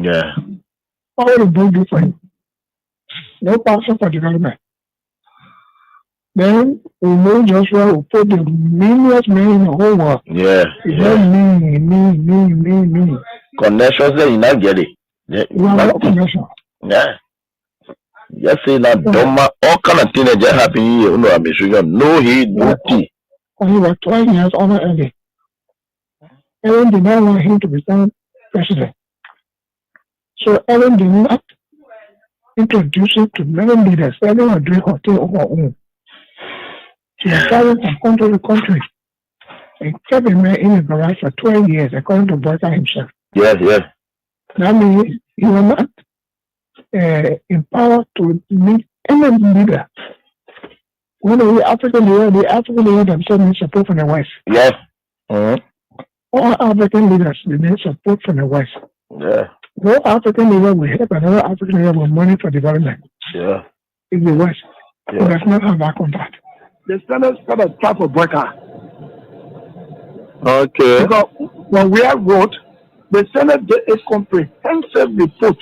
Yeah. How will do different? No passion for development. Then we know Joshua will put the millions men in the whole world. Yeah. It's not me. Connections that you not get it. You have no connection. Yeah. Just say that Doma, all kind of things that just happen here, you know, I'm sure no he no tea. He was 12 years older early. Ellen did not want him to become president. So Ellen did not introduce him to many leaders. Ellen was doing her thing on her own. She was traveling from country to country. And kept a man in the garage for 12 years, according to Burger himself. Yes. That means he was not empowered to meet any leader. When the African leader themselves need support from the West. Yes. Mm-hmm. All African leaders need support from the West. Yeah. No African leader will help another African leader with money for development. Yeah. In the West. Yeah. It does not have that contact. The Senate got a trap for Burger. Okay. Because when we have vote, the Senate did a comprehensive report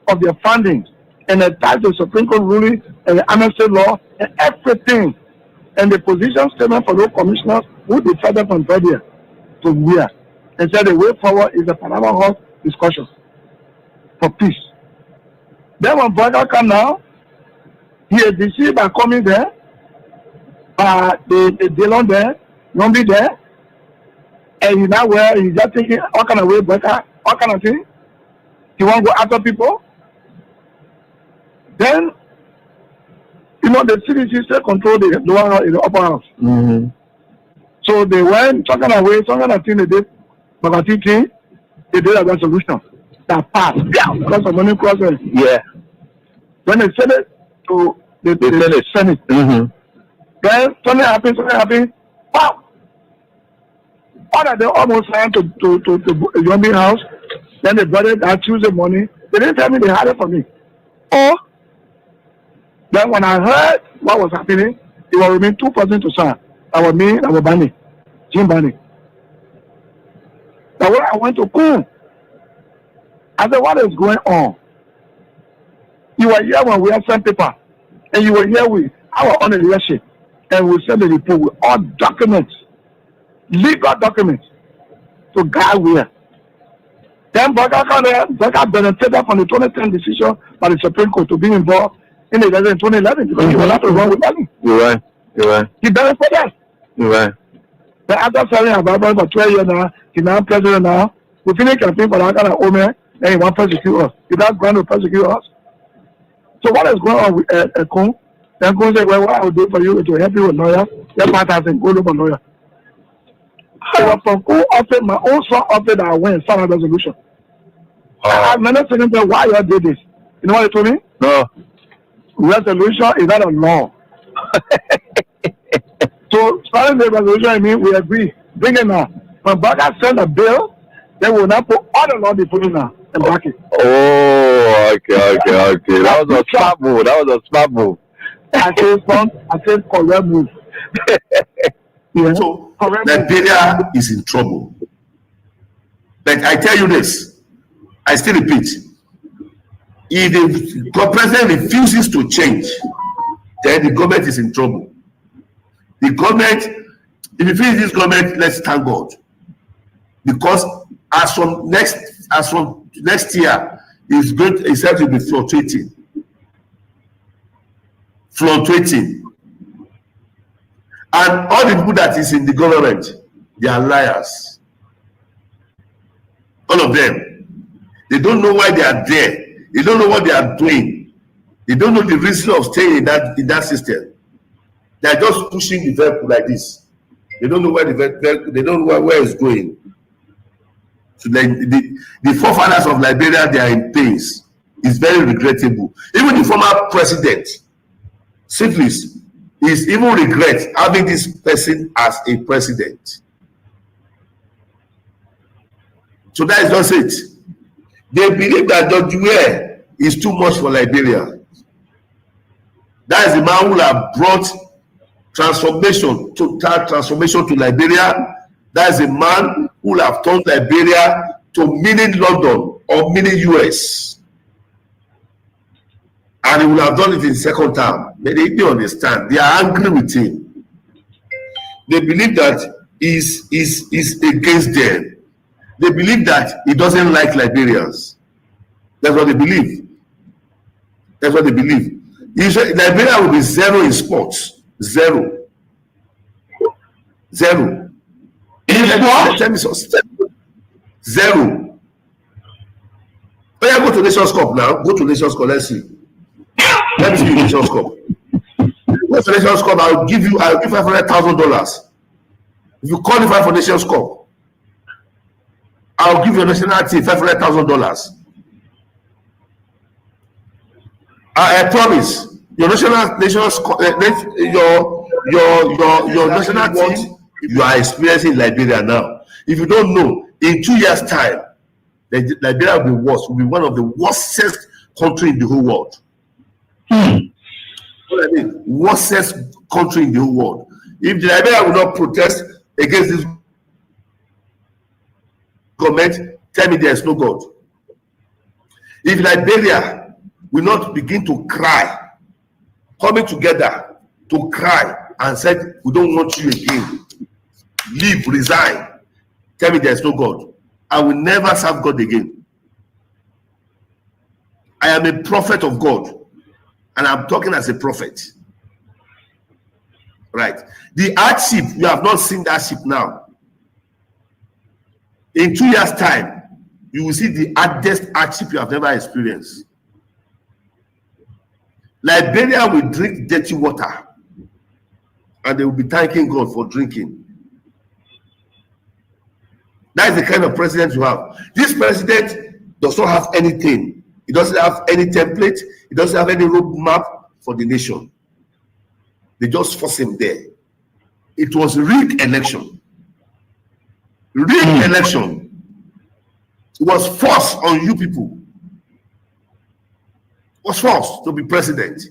of their funding and attached the Supreme Court ruling and the amnesty law and everything. And the position statement for those commissioners who decided from there to where. And said the way forward is the Panama House discussion for peace. Then when Burger come now, he is deceived by coming there, by the Dillon there, Lumbi there, and he now where he's just taking all kind of way Burger, all kind of thing. He want to go after people. Then, you know, the CDC still control the lower house, the upper house. Mm-hmm. So they went talking away, some kind of thing they did, but I think they did a resolution that passed. Yeah, because of money crossing. Yeah. When they sent it to the Senate. Mm-hmm. Then something happened. Wow! All that they almost signed to Yombi house. Then they brought it that Tuesday morning. They didn't tell me they had it for me. Oh. Then when I heard what was happening, it was remain 2% to sign. That was me, that was Bani, Jim Bani. Now when I went to Coon, I said, what is going on? You were here when we had sent paper, and you were here with our own leadership, and we sent the report with all documents, legal documents, to guide where. Then Burger benefited from the 2010 decision by the Supreme Court to be involved in the election in 2011 because he was not to run with money. You're right. He benefited. You're right. Then after serving Ababa for 12 years now, he's now president now. We finished campaign for that kind of woman, and he wants to persecute us. He does going to persecute us. So what is going on with Kun? Then Kun said, well, what I will do for you is to help you with lawyers. Then 5,000 go look for lawyer. It was from Kun offered, my own son offered that I went and signed a resolution. I had many things to why you did this. You know what they told me? No. Resolution is not a law. So starting the resolution, I mean, we agree. Bring it now. When Burger send a bill, they will not put all the law they put in now and back it. Oh, okay. That was a smart move. I said correct move. Yeah. So Liberia is in trouble. Like I tell you this, I still repeat. If the president refuses to change, then the government is in trouble. The government, if you finish this government, let's thank God. Because as from next year, it's set to be fluctuating. And all the people that is in the government, they are liars. All of them. They don't know why they are there. They don't know what they are doing. They don't know the reason of staying in that system. They are just pushing the vehicle like this. They don't know where they don't know where it's going. So the forefathers of Liberia, they are in pains. It's very regrettable. Even the former president, Syphilis, is even regret having this person as a president. So that is just it. They believe that Dr. Ware is too much for Liberia. That is the man who have brought total transformation to Liberia. That is a man who have turned Liberia to mini London or mini US. And he will have done it in second term. But they don't understand. They are angry with him. They believe that he's against them. They believe that he doesn't like Liberians. That's what they believe. That's what they believe. Liberia will be zero in sports. Zero. Zero. Tell me so. Zero. Oh yeah, go to Nations Cup now. Go to Nations Cup. Let's see. Let me see Nations Cup. Go to Nations Cup. I'll give $500,000. If you qualify for Nations Cup, I'll give your national team $500,000. I promise. Your national team you are experiencing Liberia now. If you don't know, in 2 years' time, Liberia will be worse. Will be one of the worstest country in the whole world. What I mean, worstest country in the whole world. If Liberia will not protest against this government, tell me there is no God. If Liberia will not begin to cry, coming together to cry and said, we don't want you again, leave, resign, tell me there is no God, I will never serve God again. I am a prophet of God, and I'm talking as a prophet. Right. The hardship, you have not seen that ship now. In 2 years' time, you will see the hardest hardship you have never experienced. Liberia will drink dirty water, and they will be thanking God for drinking. That is the kind of president you have. This president does not have anything. He doesn't have any template. He doesn't have any roadmap for the nation. They just force him there. It was a rigged election. Rigged election. It was forced on you people. Was forced to be president.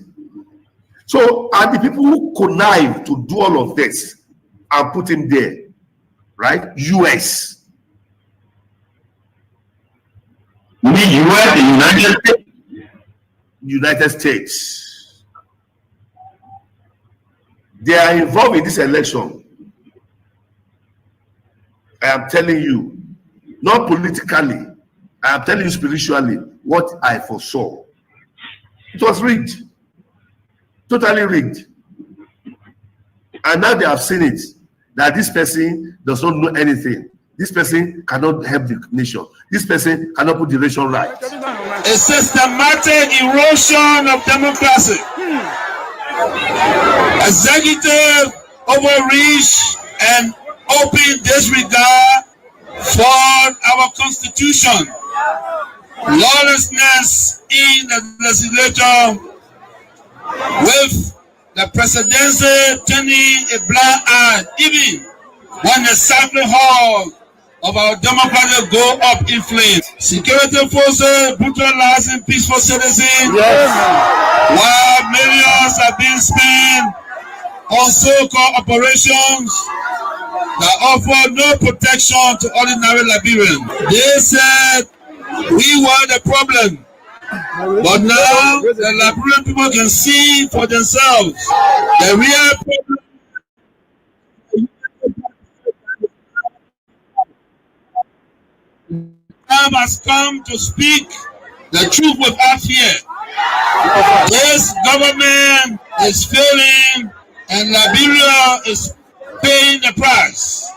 So, and the people who connive to do all of this and put him there, right? US. You mean US, the United States? United States. They are involved in this election. I am telling you, not politically, I am telling you spiritually what I foresaw. It was rigged. Totally rigged. And now they have seen it, that this person does not know anything. This person cannot help the nation. This person cannot put the nation right. A systematic erosion of democracy. Executive overreach and open disregard for our constitution. Lawlessness in the legislature, with the presidency turning a blind eye even when the assembly hall of our democracy go up in flames. Security forces brutalizing peaceful citizens, while millions are being spent on so-called operations that offer no protection to ordinary Liberians. They said we were the problem, but now the Liberian people can see for themselves the real problem. Time has come to speak the truth without fear. This government is failing, and Liberia is paying the price.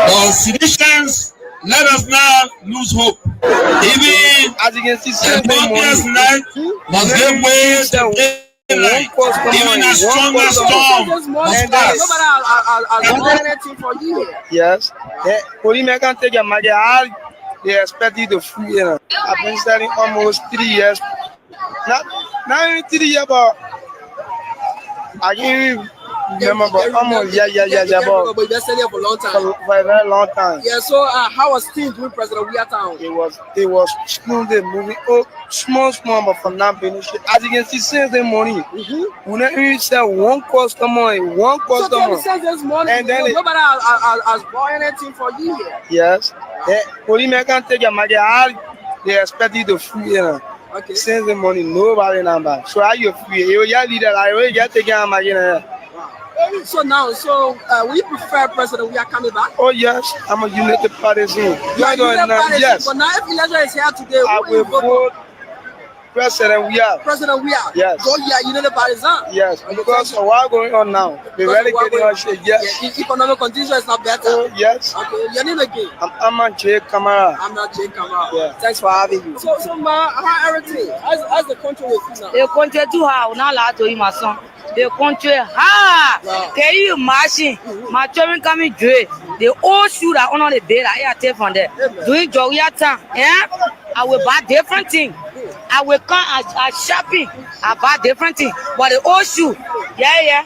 For citizens, let us not lose hope. Even as you can see, the darkest night must give way to daylight. Even a stronger storm must pass. Yes. Police can take your money. They expect you to free. I've been studying almost 3 years. Not even 3 years, but I can't remember. But almost yeah. But you've been studying for a long time. For a very long time. Yeah. So how was things with President Wiatown? It was smoothly moving. Oh, small, but from that finish. As you can see, since the morning, we never even said one customer. So since this morning, and then nobody has bought anything for you here. Yes. Police can take your money. they expect you to free, you know. Okay. Since the money, nobody number. So how you free? You just leader, like, you just take care of my, you know. So now, will you prefer President we are coming back? Oh yes, I'm a united partisan. You are United Party, Yes, but now if election is here today, I who will will vote for? vote President we are. President we are. Yes. So you are United Partisan. Yes, because of what's going on now, the really getting on shit. Yes. Yeah, economic condition is not better. Oh yes. Okay, your name again? I'm a J Kamara. I'm not Jay Kamara. Yeah. Thanks for having me. So ma, how everything? How's the country with you now? The country too hard, not allowed to eat my son. The country hard. Wow. Can you imagine? My children coming do the old shoe that on the bed I take from there. Doing Joya time. Yeah? I will buy different things. I will come at shopping. I buy different things. But the old shoe, yeah.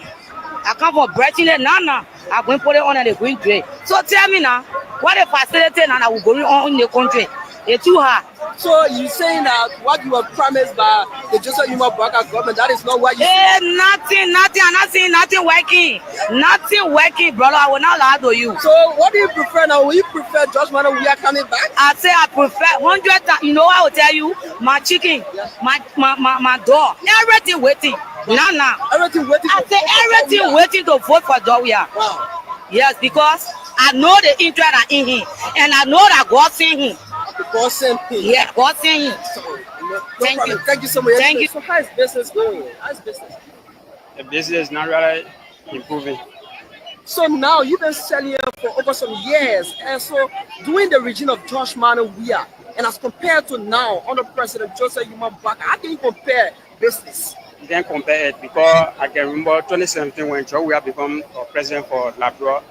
I come from breaching it now. I'm going to put it on the green tray. So tell me now, what the facility now that will go on in the country? It's too hard. So you saying that what you were promised by the Joseph Yuma Baka government, that is not what you nothing. I'm not saying nothing working. Nothing working, brother. I will not lie to you. So what do you prefer now? Will you prefer George Mano we are coming back? I say I prefer 100 times. You know what I will tell you? My chicken, my dog, everything waiting. Now. Everything waiting. I say everything waiting to vote for Joya. Wow. Yes, because I know the interest are in him, and I know that God sent him. God sent him. Yeah, God sent him. Thank you. Thank you so much. Thank you. So how is business going? How's business? The business is not really improving. So now you've been selling it for over some years, and so during the regime of Josh Mano Wia, and as compared to now under President Joseph Yuma Baka, how can you compare business? You can't compare it because I can remember 2017 when Joe Wia become president for Labrador.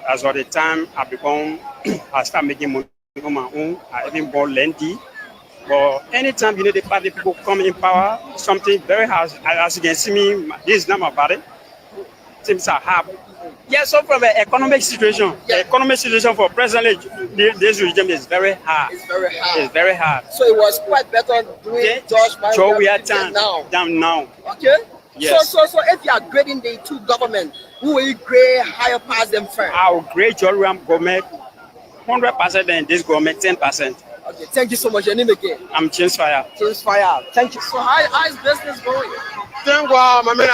As of the time I start making money on my own. I even bought Lendy. But anytime the party people come in power, something very hard. As you can see me, this is not my body. Things are hard. Yes, so from the economic situation, the economic situation for presently, this regime is very hard. It's very hard. It's very hard. So it was quite better doing Josh Mano Joe Wia now. now. Okay. Yes. So if you are grading the two government, who will you grade higher past them first? I will grade Joe Wia government 100% and this government 10%. Okay, thank you so much. Your name again? I'm James Fire. James Fire. Thank you. So how is business going? Thank God, my man,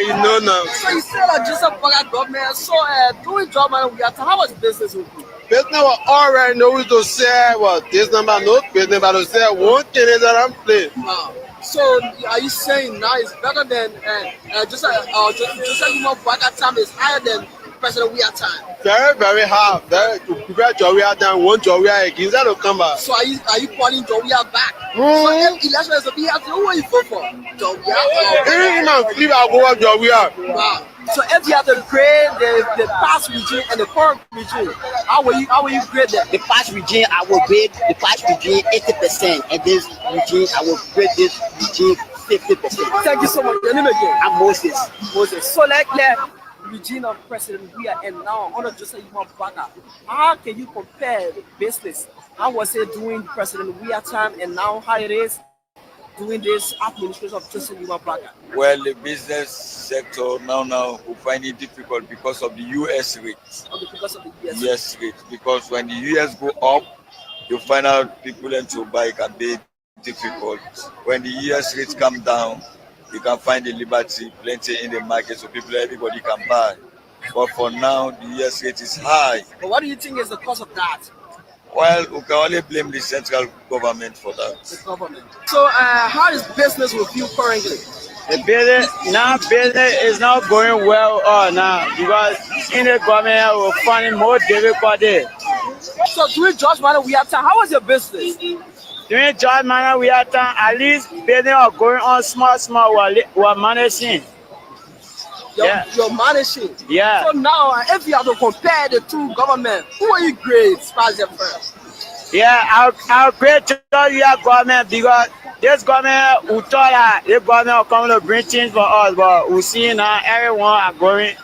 you know now. So you say that Joseph Baka government. So doing job and we are. How was business with you? Business was already know to say what this number no business, but to say one thing is that I'm playing. Wow. So are you saying now it's better than Joseph Yuma Baka time is higher than President Wia time? Very, very hard. Very to prepare Joya than one Joya again. That will come back. So are you calling Joya back? So if election is to be after, who will you vote for? Even if I go up Joya. Wow. So if you have to grade the past regime and the current regime, how will you grade them? The past regime, I will grade the past regime 80%, and this regime, I will grade this regime 50%. Thank you so much. Your name again? I'm Moses. So like the regime of President Wia and now under Joseph Yuma Baka, how can you compare the business? How was it during President Wia time and now how it is doing this administration of Joseph Yuma Baka? Well, the business sector now will find it difficult because of the US rates. Okay, because of the US rates. Because when the US go up, you find out people want to buy can be difficult. When the US rates come down, you can find the liberty plenty in the market, so everybody can buy. But for now, the US rate is high. But what do you think is the cause of that? Well, we can only blame the central government for that. The government. So, how is business with you currently? The business is not going well now because in the government we're finding more difficulty. So during George Mano we have time, how was your business? During George Mano we have time, at least business are going on small we're managing. You're managing. Yeah. So now, if you have to compare the two governments, who are you grade as them first? Yeah, I'll grade Georgia government because this government who thought that this government will come to bring things for us, but we see now everyone are going.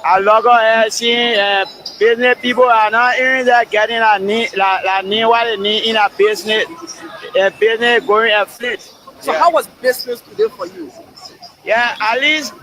I log on seeing business people are not even there getting what they need in a business. Business going a fleet. So how was business today for you? Yeah, at least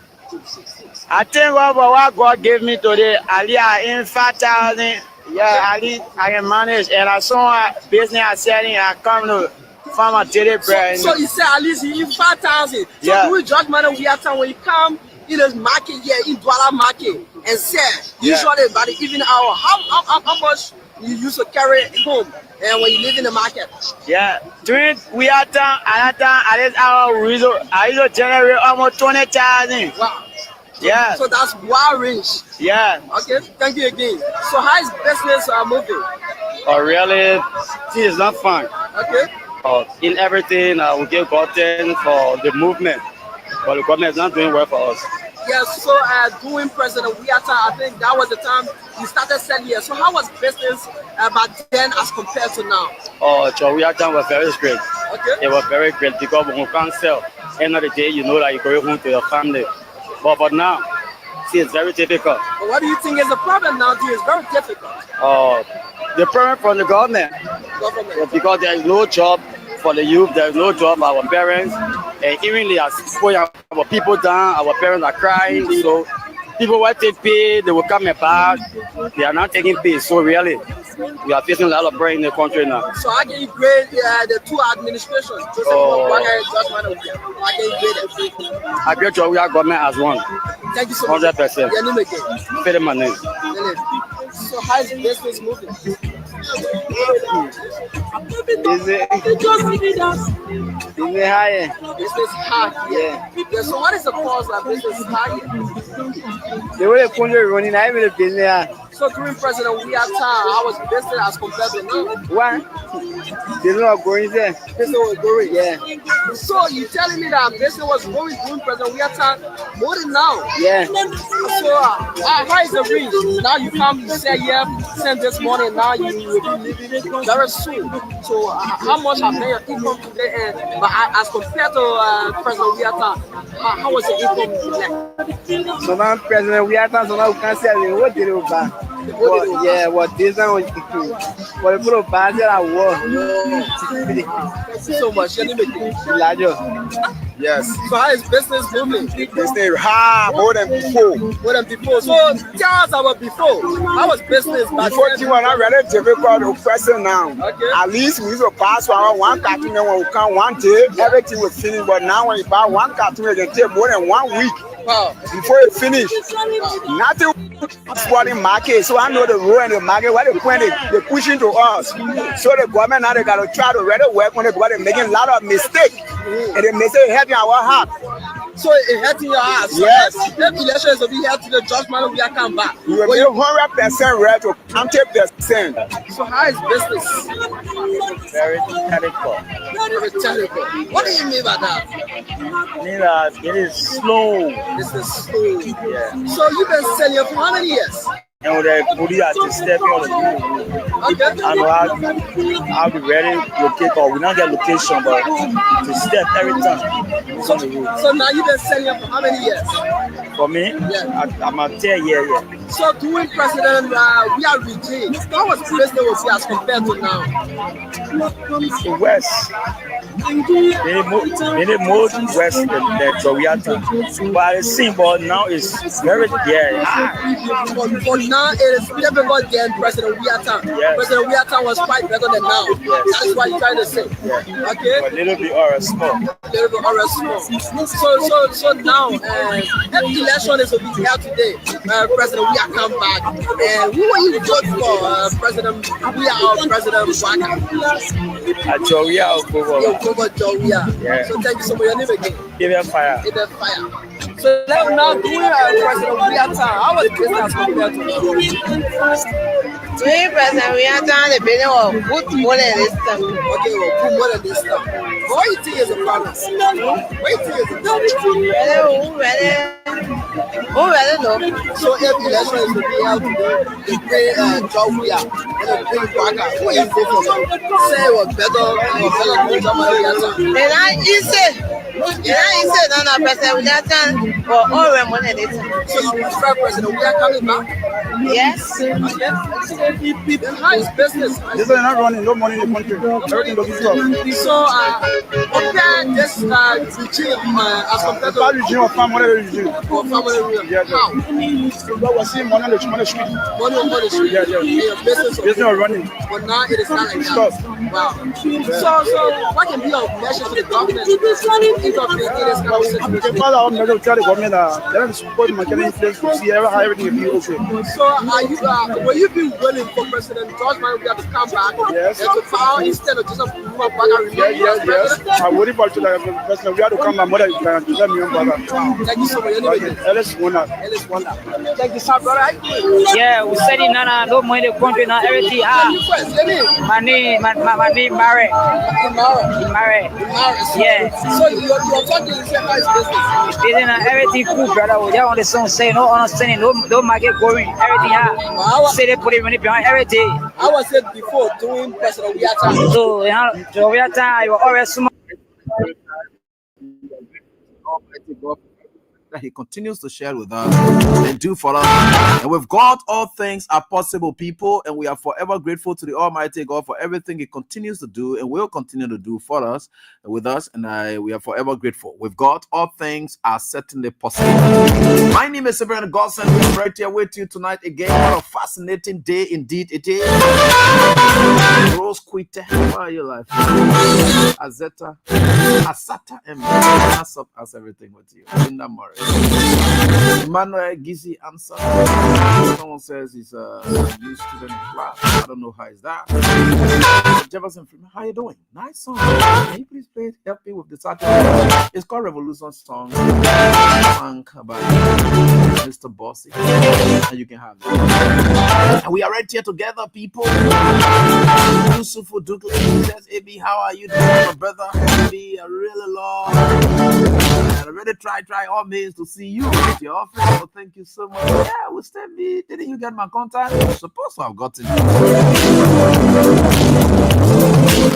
I think what God gave me today, at least I in 5,000 Yeah, at least I can manage. And I saw a business I selling, I come to farm a daily bread. So you say at least you eat 5,000. So Yeah. do we judge money we have time when you come in the market here, in Douala market, and sell? Usually by the evening hour, how much you used to carry home and when you live in the market? Yeah, during we have time, at this hour, I used to generate almost 20,000. Wow. Yeah. So that's wide range. Yeah. Okay, thank you again. So how is business moving? Oh, really? This is not fun. Okay. In everything, we get gotten for the movement, but the government is not doing well for us. Yes, so doing President Wiata, I think that was the time you started selling here. So how was business back then as compared to now? Oh, Wiata was very great. Okay. It was very great because when you can't sell, end of the day, you know that you go home to your family. But now, see, it's very difficult. But what do you think is the problem now? It's very difficult. The problem from the government. Because there is no job for the youth, there is no job for our parents, and even they are putting our people down, our parents are crying, so people will take pay, they will come and buy, they are not taking pay, so really, we are facing a lot of brain in the country now. So how can you grade the two administrations? How can you grade it? I grade your government as one. Thank you so much. 100%. Your name again? Philip Manin. So how is business moving? Is it higher? Business high. Yeah. So what is the cause of business high? The way the country is running, I even business. So during President Wiata, how was business as compared to now? What? Business was going there. Business was going. Yeah. So you telling me that business was going during President Wiata more than now? Yeah. So how is the reach? Now you come, you say send this morning, now you will be leaving very soon. So how much have been your income today? But as compared to President Wiata, how was the income like? So now President Wiata, so now we can't say what did it back. What this one what the bad that war. Thank you so much. Yes. So how is business moving? Business hard more than before. More than before. So tell us about before. How was business back before? You were not really difficult to person now. Okay. At least we used to pass for one cartoon and when we come one day, everything was finished. But now when you buy one cartoon, it can take more than 1 week. Wow. Before it finish. Nothing sporting market. So I know the road and the market, what they point they're pushing to us. So the government now they gotta try to really work on it, but they're making a lot of mistakes. And they may say helping our heart. So it hurting your heart. So yes. If elections will be held to the judgment, we are come back. You will be 100% ready to 100%. So how is business? Very technical. Very technical. What do you mean by that? It is slow. This is slow. Yeah. So you've been selling for how many years? And with the police are to step on the okay. I know how to ready locate, or we not get location, but to step every time. So now you've been selling for how many years? For me, I'm a 10 year. So during President, we are regime. How was business was as compared to now? The West. They moved west than Wiata. But it seems, but now it's very high. But now it is difficult than President Wiata. Yes. President Wiata was quite better than now. Yes. That is what you're trying to say. Yeah. Okay. But a little bit or small. A little bit or small. So now, if election is to be held today, President Wiata come back. And who will you vote for? President Wiata or President Waka? Joria. Yeah. So thank you so much. Your name again? Give it fire. Give it fire. So let's now do President Wiata. How was business compared to now? Doing President Wiata, the building was good more than this time. Okay, well, good more than this time. What do you think is the problem? What do you think is the problem? Who really know? So if election is to be held today, the great Joria and the great Waka, what you vote for them? Say it was better than Wiata. And I said, no, President Wiata, or all more than this time. So you prefer President Wiata coming back? Yes. Then how is business? This is not running, no money in the country. Everything looking tough. So, compare this regime as compared to That regime of farm money regime. family regime. Yeah, How? But we're seeing money on the street. Money on the street. Yeah, yeah. And your business Business are running. But now it is not like Stop. that. Wow. So what can be your measure to the government to intervene in this kind of situation? The father of the tell the government that they have to support market influence to see how everything will be okay. So will you be willing for President George Manuel to come back Yes. and to power instead of just Yes. I'm waiting for the president. We have to come my mother to let me on brother. Thank you so much. Anyway, Ellis Wonder. Thank you, sir, brother. Yeah, we said it now, no money in the country now, everything. My name, Mare. Yeah. So you're talking in business. Business, everything cool, brother. We just want the song say, no understanding, no market going, everything. Say they put it money behind everything. I was said before doing President Wiata. So, Wiata, you always smart. That he continues to share with us and do for us. And with God, all things are possible, people. And we are forever grateful to the Almighty God for everything he continues to do and will continue to do for us and with us. And we are forever grateful. With God, all things are certainly possible. My name is Sabrina Godson. We're right here with you tonight again. What a fascinating day indeed it is. Rose Quita, how are you life? Azeta, Asata, and that's up as everything with you. Linda Murray. Emmanuel Gizi answer. Someone says he's a new student in class. I don't know how is that. Jefferson Freeman, how you doing? Nice song. Can you please play it? Help me with the title. It's called Revolution Song. Sung by Mr. Bossy. And you can have it. And we are right here together, people. Yusuf Douglas says, AB, how are you doing, my brother? AB, I really love. I really try all means to see you at your office. So thank you so much. Yeah, we still be. Didn't you get my contact? I'm supposed to have gotten it. I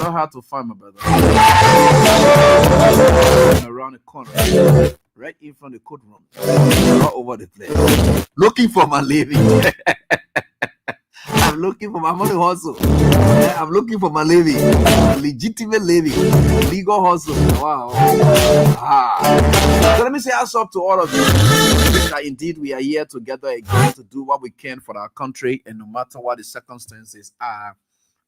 know how to find my brother. Around the corner. Right in front of the courtroom. All over the place. Looking for my living. I'm looking for my money hustle. I'm looking for my living. Legitimate living. Legal hustle. Wow. So let me say what's up to all of you. That indeed we are here together again to do what we can for our country. And no matter what the circumstances are,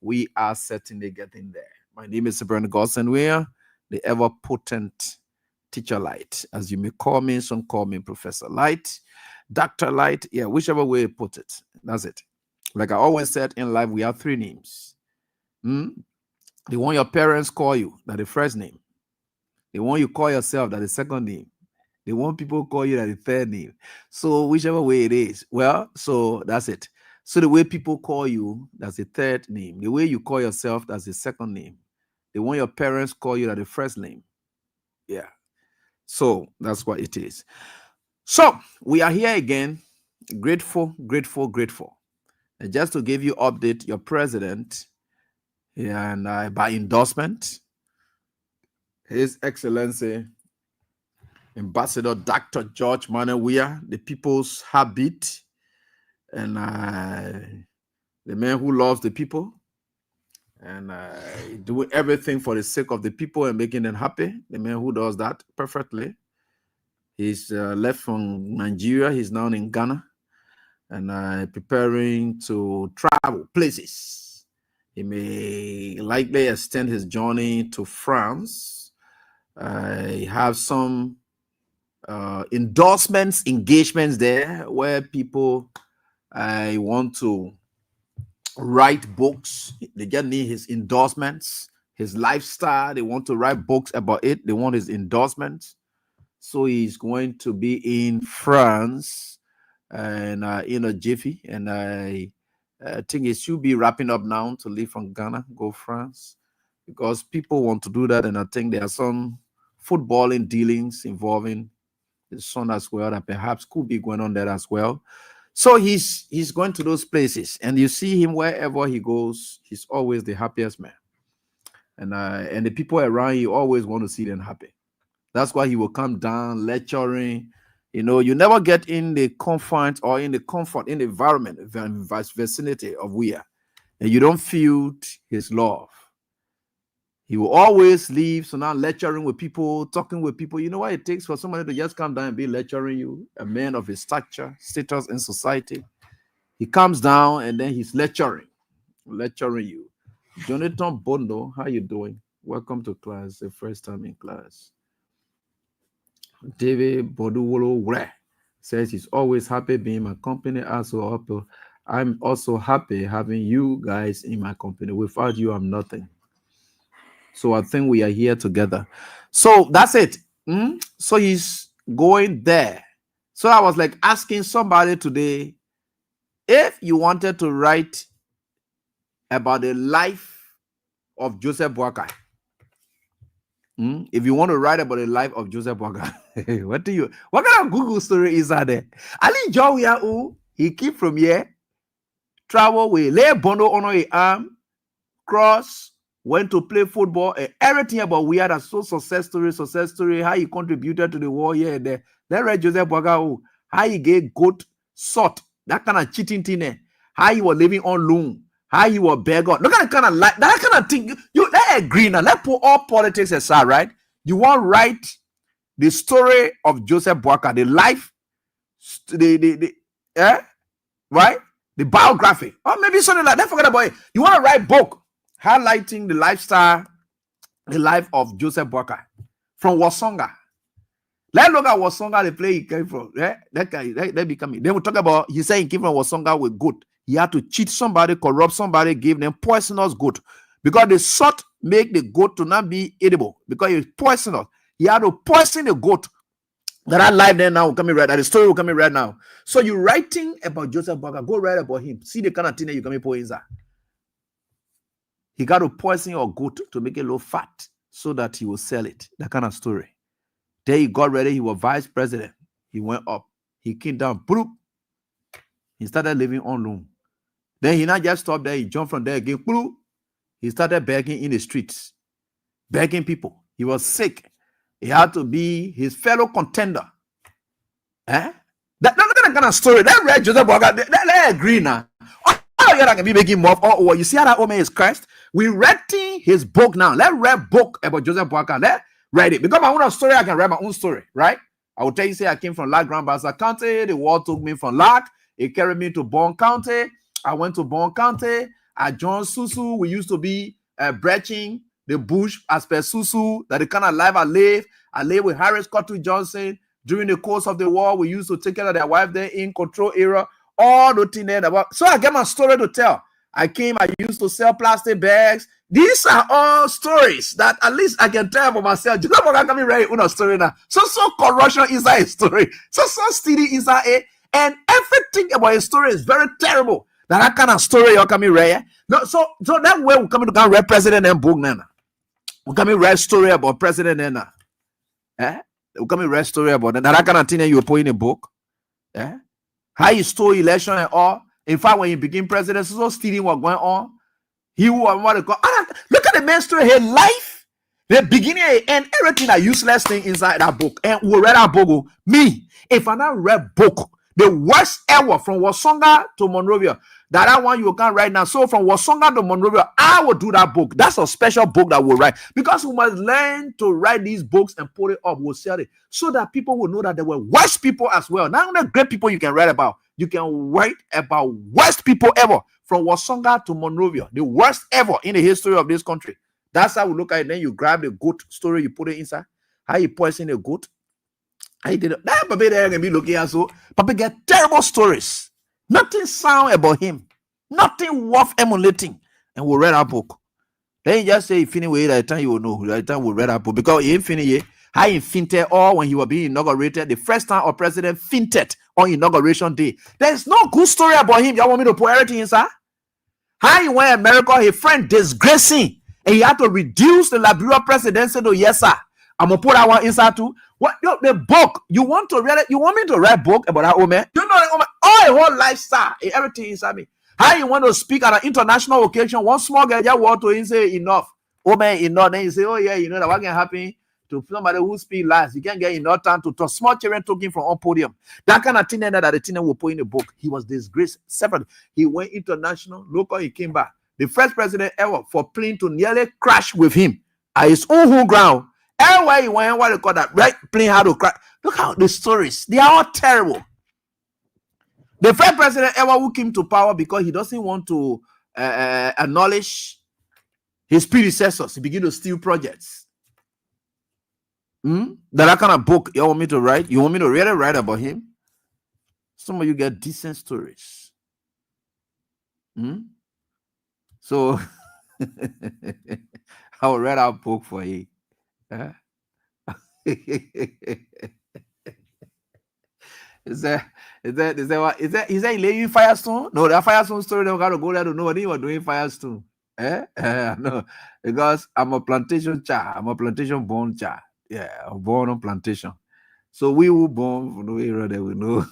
we are certainly getting there. My name is Sabrina Godson. We are the ever potent teacher light. As you may call me, some call me Professor Light, Dr. Light. Yeah, whichever way you put it. That's it. Like I always said in life, we have three names. The one your parents call you, that's the first name. The one you call yourself, that's the second name. The one people call you, that's the third name. So whichever way it is, well, so that's it. So the way people call you, that's the third name. The way you call yourself, that's the second name. The one your parents call you, that's the first name. Yeah. So that's what it is. So we are here again. Grateful. And just to give you update, your president, and by endorsement, His Excellency Ambassador Dr. George Manuel Weah, the people's heartbeat, and the man who loves the people, and doing everything for the sake of the people and making them happy. The man who does that perfectly. He's left from Nigeria. He's now in Ghana. And preparing to travel places. He may likely extend his journey to France. He have some endorsements, engagements there where people want to write books. They just need his endorsements, his lifestyle. They want to write books about it. They want his endorsements. So he's going to be in France and in a jiffy, and I think it should be wrapping up now to leave from Ghana, go France, because people want to do that, and I think there are some footballing dealings involving his son as well that perhaps could be going on there as well. So he's going to those places, and you see him wherever he goes, he's always the happiest man, and the people around you always want to see them happy. That's why he will come down lecturing. You know, you never get in the confines or in the comfort, in the environment, vicinity of we are, and you don't feel his love. He will always leave. So now lecturing with people, talking with people. You know what it takes for somebody to just come down and be lecturing you, a man of his status in society. He comes down and then he's lecturing you. Jonathan Bondo, how you doing? Welcome to class, the first time in class. David Boduwolo says he's always happy being in my company. I'm also happy having you guys in my company. Without you, I'm nothing. So I think we are here together. So that's it. So he's going there. So I was like asking somebody today, if you wanted to write about the life of Joseph Boakai, if you want to write about the life of Joseph Boakai, what kind of Google story is that there? Ali Joe, he came from here, travel with lay Bondo on his arm, cross, went to play football, and everything about we had a success story, how he contributed to the war here and there. Then read Joseph Boakai, how he gave goat salt, that kind of cheating thing there, how he was living on loan, how he was beggar. Look at the kind of like that kind of thing. You let agree now. Let's put all politics aside, right? You want to write the story of Joseph Boakai, the life, right? The biography, or maybe something like that. Forget about it. You want to write book highlighting the lifestyle, the life of Joseph Boakai from Wasonga. Let's look at Wasonga, the place he came from. Yeah? That guy, that becoming. Then we talk about, he said he came from Wasonga with goat. He had to cheat somebody, corrupt somebody, give them poisonous goat. Because the salt make the goat to not be edible. Because it's poisonous. He had to poison the goat. That life there now will come in right now. The story will come in right now. So you're writing about Joseph Boakai. Go write about him. See the kind of thing that you can put inside. He got to poison your goat to make it low fat so that he will sell it. That kind of story. Then he got ready. He was vice president. He went up. He came down. Bloop. He started living on loan. Then he not just stopped there. He jumped from there again. Bloop. He started begging in the streets. Begging people. He was sick. He had to be his fellow contender. Look at that kind of story. That read Joseph Boakai. Let agree now. Oh, you're not gonna be making more. Oh, you see how that woman is Christ? We reading his book now. Let's read book about Joseph Boakai. Let's read it. Because my own story, I can write my own story, right? I will tell you, say I came from Lac Grand Bassa County. The war took me from Lac. It carried me to Bon County. I went to Bon County. I joined Susu. We used to be breaching the bush as per Susu. That the kind of life I live. I live with Harris Cotton Johnson. During the course of the war, we used to take care of their wife there in control era. All the thing there. So I get my story to tell. I used to sell plastic bags. These are all stories that at least I can tell for myself. You know what I'm coming right on story now. So corruption inside a story. So steady inside it. And everything about a story is very terrible. That kind of story you're coming right. No, so that way we're coming to come read President and book now. We're coming read story about President and we're coming read story about that kind of thing that you put in a book. How he stole election and all. In fact, when he became president, so stealing what going on. He was what they call. Look at the man's story, his life, the beginning and everything that useless thing inside that book. And we read that book. Me, if I not read book, the worst ever from Wasonga to Monrovia. That one you can write now. So from Wasonga to Monrovia, I will do that book. That's a special book that we'll write. Because we must learn to write these books and put it up. We'll sell it. So that people will know that there were worst people as well. Not only great people you can write about. You can write about worst people ever. From Wasonga to Monrovia. The worst ever in the history of this country. That's how we look at it. Then you grab the goat story, you put it inside. How you poison the goat. I did it. That Papa there can be looking at so Papa get terrible stories. Nothing sound about him. Nothing worth emulating. And we'll read our book. Then you just say if anyway, that time you will know. That time we'll read our book. Because he infinity, how he finted all when he was being inaugurated. The first time our president finted on inauguration day. There's no good story about him. Y'all want me to put everything inside? How he went to America, his friend disgracing. And he had to reduce the Liberia presidency to yes, sir. I'm gonna put that one inside too. What the book? You want to read it? You want me to write a book about that old man? You know that old man, all the whole lifestyle, everything inside me. How you want to speak at an international occasion? One small guy just want to say enough. Oh man, enough. Then you say, oh yeah, you know that what can happen? to somebody who speak lies. You can't get enough time to talk. Small children talking from on podium. That kind of thing that the thing will put in the book. He was disgraced. Separately, he went international, local, he came back. The first president ever for plane to nearly crash with him at his own home ground. Everywhere he went, what they call that, right? Plane had to crash. Look how the stories, they are all terrible. The first president ever who came to power because he doesn't want to acknowledge his predecessors. He began to steal projects. That kind of book you want me to write? You want me to really write about him? Some of you get decent stories. So I will read our book for you. Is that Leaving Firestone? No, that Firestone story, they got to go there to know what he was doing Firestone. No, because I'm a plantation child. I'm a plantation born child. Yeah, I'm born on plantation. So we were born from the area that we know.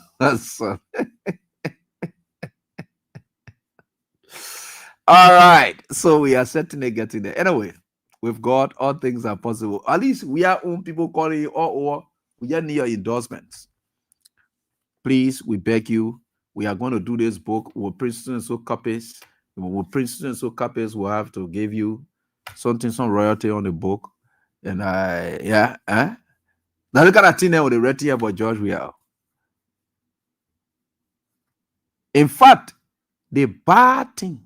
All right. So we are certainly getting there. Anyway, with God, all things are possible. At least we are own people calling you or we just need your endorsements. Please, we beg you. We are going to do this book. We'll print so copies. We'll print so copies. We'll have to give you some royalty on the book. And now look at that thing there with the red here about George Weah. In fact, the bad thing,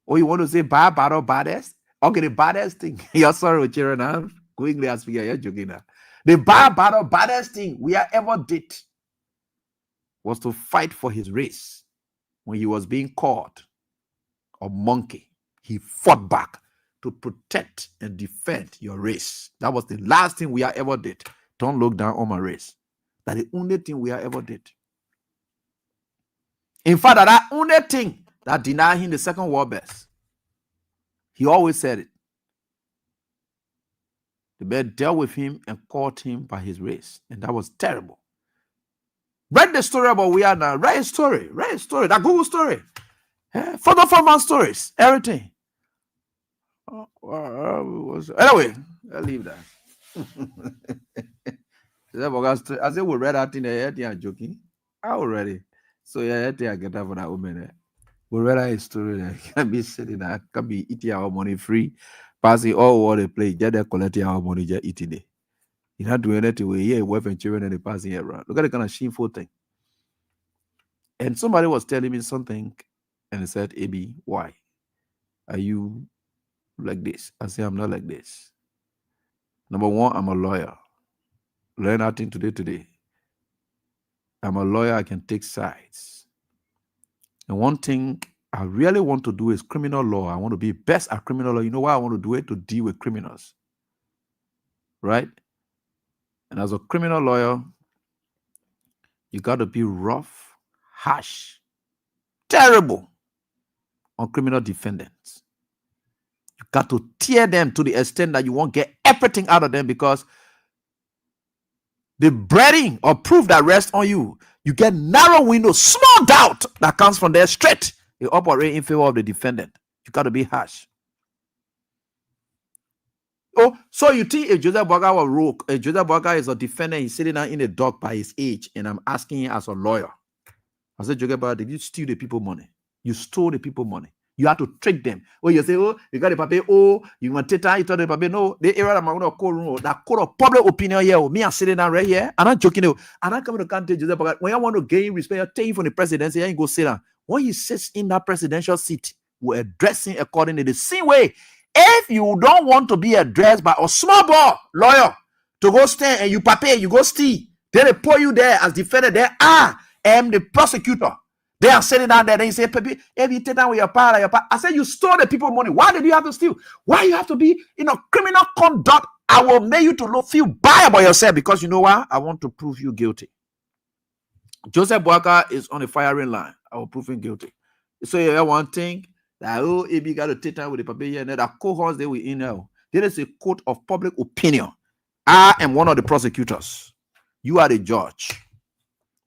or you want to say bad or baddest? Okay, the baddest thing. You're sorry with children now. Go English and speak. You're joking now. The bad or baddest thing we ever did was to fight for his race. When he was being called a monkey, he fought back to protect and defend your race. That was the last thing we ever did. Don't look down on my race. That's the only thing we ever did. In fact, that only thing that denied him the second world best. He always said it. The man dealt with him and called him by his race. And that was terrible. Read the story about we are now. Write a story. That Google story. Photo format stories. Everything. Anyway, I'll leave that. I said we read that in the head. You're joking. I already. So yeah, I get that for that woman. We read a story that can be sitting there, can be eating our money free, passing all over the place, just collecting our money, just eating it. You're not doing anything with your wife and children and the passing around. Look at the kind of shameful thing. And somebody was telling me something, and he said, "Abi, why are you like this?" I said, "I'm not like this. Number one, I'm a lawyer. Learn nothing today. I'm a lawyer. I can take sides. And one thing I really want to do is criminal law. I want to be best at criminal law. You know why I want to do it? To deal with criminals. Right? And as a criminal lawyer, you got to be rough, harsh, terrible on criminal defendants. You got to tear them to the extent that you won't get everything out of them, because the breading or proof that rests on you, you get narrow windows, small doubt that comes from there straight. You operate in favor of the defendant. You got to be harsh. Oh, so you think if Joseph Boakai was rogue, if Joseph Boakai is a defendant, he's sitting down in the dock by his age, and I'm asking him as a lawyer, I said, Joseph Boakai, did you steal the people money? You stole the people money. You have to trick them. Oh, you say, oh, you got the paper, oh, you want to you told the paper, no, the area I'm going to call that court of public opinion here, me I'm sitting down right here, I'm not joking, and I come to the country, Joseph Boakai, when you want to gain respect, you take him from the presidency, and you go sit down. When he sits in that presidential seat, we're addressing according to the same way. If you don't want to be addressed by a small boy lawyer to go stand and you paper, you go steal, then they put you there as defendant. There, I am the prosecutor. They are sitting down there. Then you say, "Baby, if you take down with your power, I said you stole the people money. Why did you have to steal? Why you have to be in a criminal conduct? I will make you to feel bad about yourself, because you know why? I want to prove you guilty." Joseph Boakai is on the firing line. I will prove him guilty. So you have one thing. That AB got to take time with the paper here, and that cohorts they will in now. There is a court of public opinion. I am one of the prosecutors. You are the judge.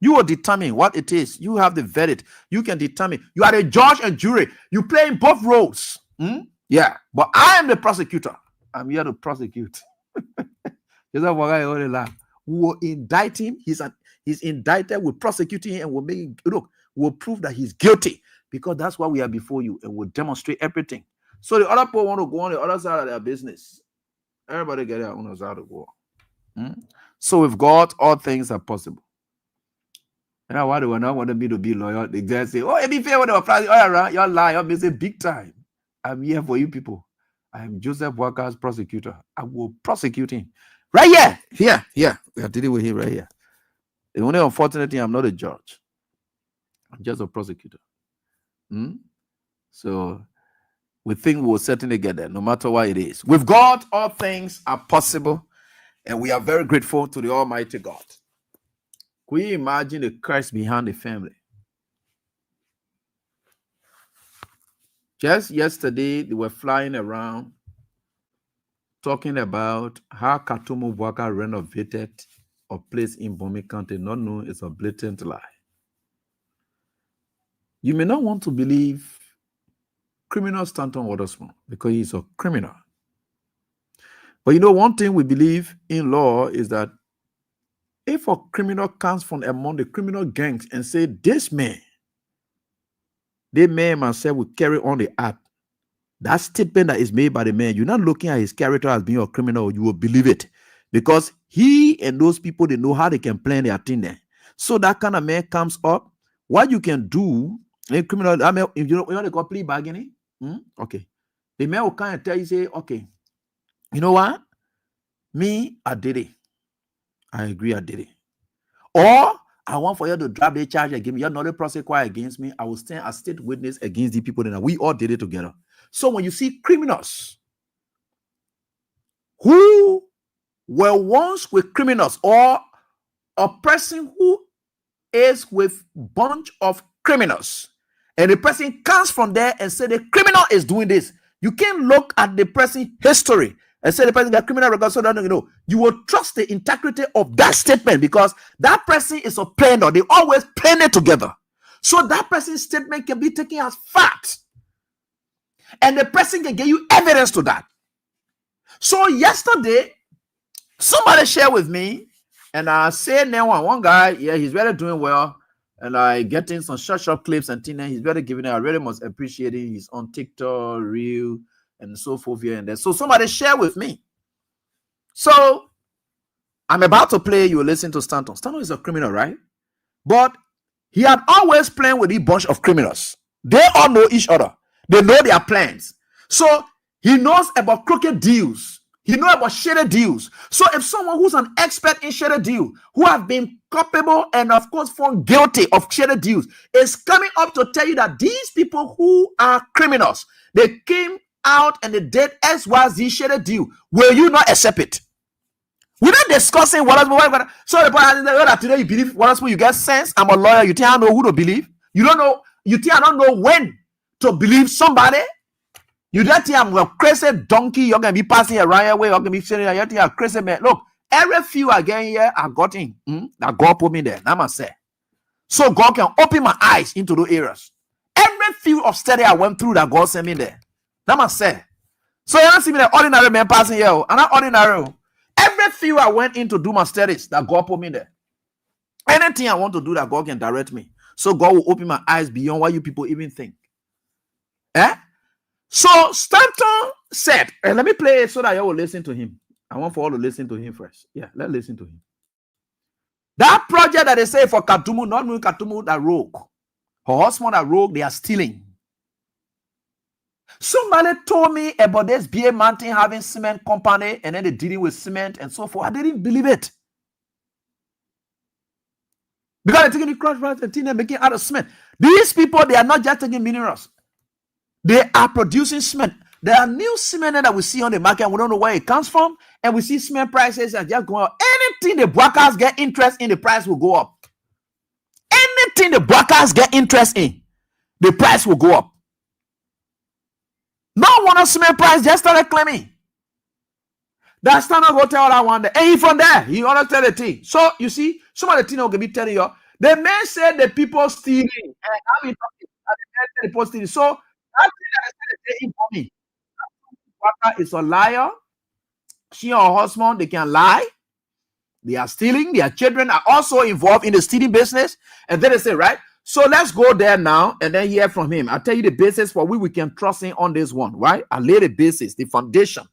You will determine what it is. You have the verdict. You can determine. You are the judge and jury. You play in both roles. Yeah, but I am the prosecutor. I'm here to prosecute. Joseph Waka is only lie. We will indict him. He's indicted. We'll prosecute him and we'll make him, look, we'll prove that he's guilty because that's why we are before you and we'll demonstrate everything. So the other people want to go on the other side of their business. Everybody get their own side of the war. So with God, all things are possible. And why do I not want me to be loyal? They just say, oh, it be fair when they were flying all around. You're lying. You're busy big time. I'm here for you people. I am Joseph Walker's prosecutor. I will prosecute him. Right here. Here. We are dealing with him right here. The only unfortunate thing, I'm not a judge. I'm just a prosecutor. So we think we'll certainly get there, no matter what it is. With God, all things are possible. And we are very grateful to the Almighty God. Can you imagine the Christ behind the family? Just yesterday, they were flying around talking about how Katumu Waka renovated a place in Bomi County, not known it's a blatant lie. You may not want to believe criminal Stanton Waterspoon because he's a criminal. But you know, one thing we believe in law is that if a criminal comes from among the criminal gangs and say, this man, the man myself will carry on the act, that statement that is made by the man, you're not looking at his character as being a criminal, you will believe it. Because he and those people, they know how they can plan their thing there. So that kind of man comes up, what you can do in criminal, I mean, if you know they call plea bargaining, okay. The man will kind of tell you, say, okay, you know what? Me, I did it. I agree, I did it. Or I want for you to drop the charge against me. You're not a prosecutor against me. I will stand as state witness against the people. And we all did it together. So when you see criminals who were once with criminals, or a person who is with a bunch of criminals, and the person comes from there and say the criminal is doing this, you can't look at the person's history and say the person got criminal record, so that you know, you will trust the integrity of that statement because that person is a planner. They always plan it together. So that person's statement can be taken as fact. And the person can give you evidence to that. So yesterday, somebody shared with me, and I said now one guy, yeah, he's really doing well. And I getting some short clips and things, and he's really giving it. I really must appreciate it. He's on TikTok, Reel, and so forth here and there. So somebody share with me. So I'm about to play. You listen to Stanton. Stanton is a criminal, right? But he had always planned with a bunch of criminals. They all know each other. They know their plans. So he knows about crooked deals. He knows about shady deals. So if someone who's an expert in shady deal, who have been culpable and of course found guilty of shady deals, is coming up to tell you that these people who are criminals, they came out and they did XYZ shady deal, will you not accept it? We're not discussing what else. So the point that today you believe what else? You get sense. I'm a lawyer. You think I know who to believe? You don't know. You think I don't know when to believe somebody? You don't think I'm a crazy donkey. You're gonna be passing around your way. You're gonna be saying you think I'm a crazy man. Look, every few again here, I got in. That God put me there. That must say. So God can open my eyes into those areas. Every few of study I went through that God sent me there. That must say. So you don't see me the ordinary man passing here. I'm not ordinary. Every few I went in to do my studies that God put me there. Anything I want to do that God can direct me. So God will open my eyes beyond what you people even think. So Stanton said, and let me play it so that you will listen to him. I want for all to listen to him first. Yeah, let's listen to him. That project that they say for Katumu, not knowing Katumu that rogue. Her husband that rogue, they are stealing. Somebody told me about this BA Mountain having cement company and then they're dealing with cement and so forth. I didn't believe it. Because they're taking the crush rice and they're making out of cement. These people, they are not just taking minerals. They are producing cement. There are new cement that we see on the market. We don't know where it comes from. And we see cement prices are just going up. Anything the brokers get interest in, the price will go up. Anything the brokers get interest in, the price will go up. No one of cement price just started claiming. That's not go tell that one day. And he from there, he understand the thing. So you see, some of the things will be telling you. The man said the people stealing. And I've been talking about the people stealing. So that thing that they said for me. Waka is a liar. She and her husband, they can lie. They are stealing. Their children are also involved in the stealing business. And then they say, right? So let's go there now and then hear from him. I'll tell you the basis for which we can trust him on this one, right? I lay the basis, the foundation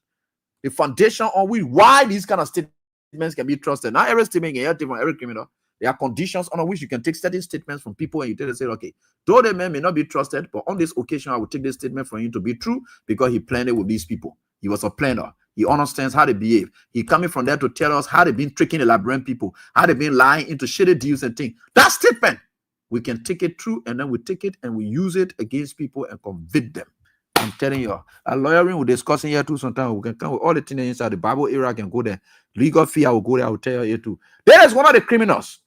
on which why these kind of statements can be trusted. Not every statement can hear from every criminal. There are conditions on which you can take certain statements from people and you tell them, say, okay, though the man may not be trusted, but on this occasion, I will take this statement from him to be true because he planned it with these people. He was a planner. He understands how they behave. He coming from there to tell us how they've been tricking the labyrinth people, how they've been lying into shady deals and things. That statement, we can take it true and then we take it and we use it against people and convict them. I'm telling you, a lawyering we're discussing here too. Sometimes we can come with all the things inside the Bible era. Can go there. Legal fee, I will go there. I will tell you here too. There is one of the criminals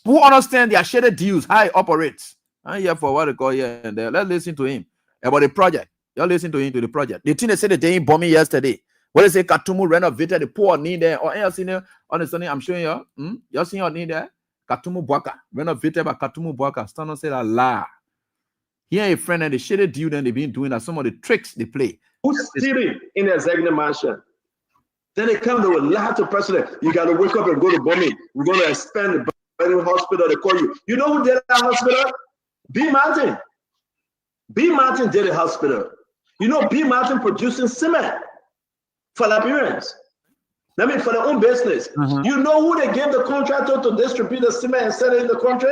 who understand their shady deals, how it operates. I'm here for what they call here and there. Let's listen to him about the project. Y'all listen to him to the project. The thing they said that they ain't bombing yesterday. What they say, Katumu renovated the poor need there or else in there on the Sunday. I'm showing you. Y'all seen your need there? Katumu Bwaka renovated by Katumu Bwaka. Stand and say that lie. Here a friend and the shady deal then they've been doing that. Some of the tricks they play. Who's stealing in the executive mansion? Then they come, they will lie to president. You got to wake up and go to bombing. We're going to expand the hospital. They call you. You know who did that hospital? B. Martin. B. Martin did a hospital. You know B. Martin producing cement for Liberians. I mean, for their own business. You know who they gave the contractor to distribute the cement and sell it in the country?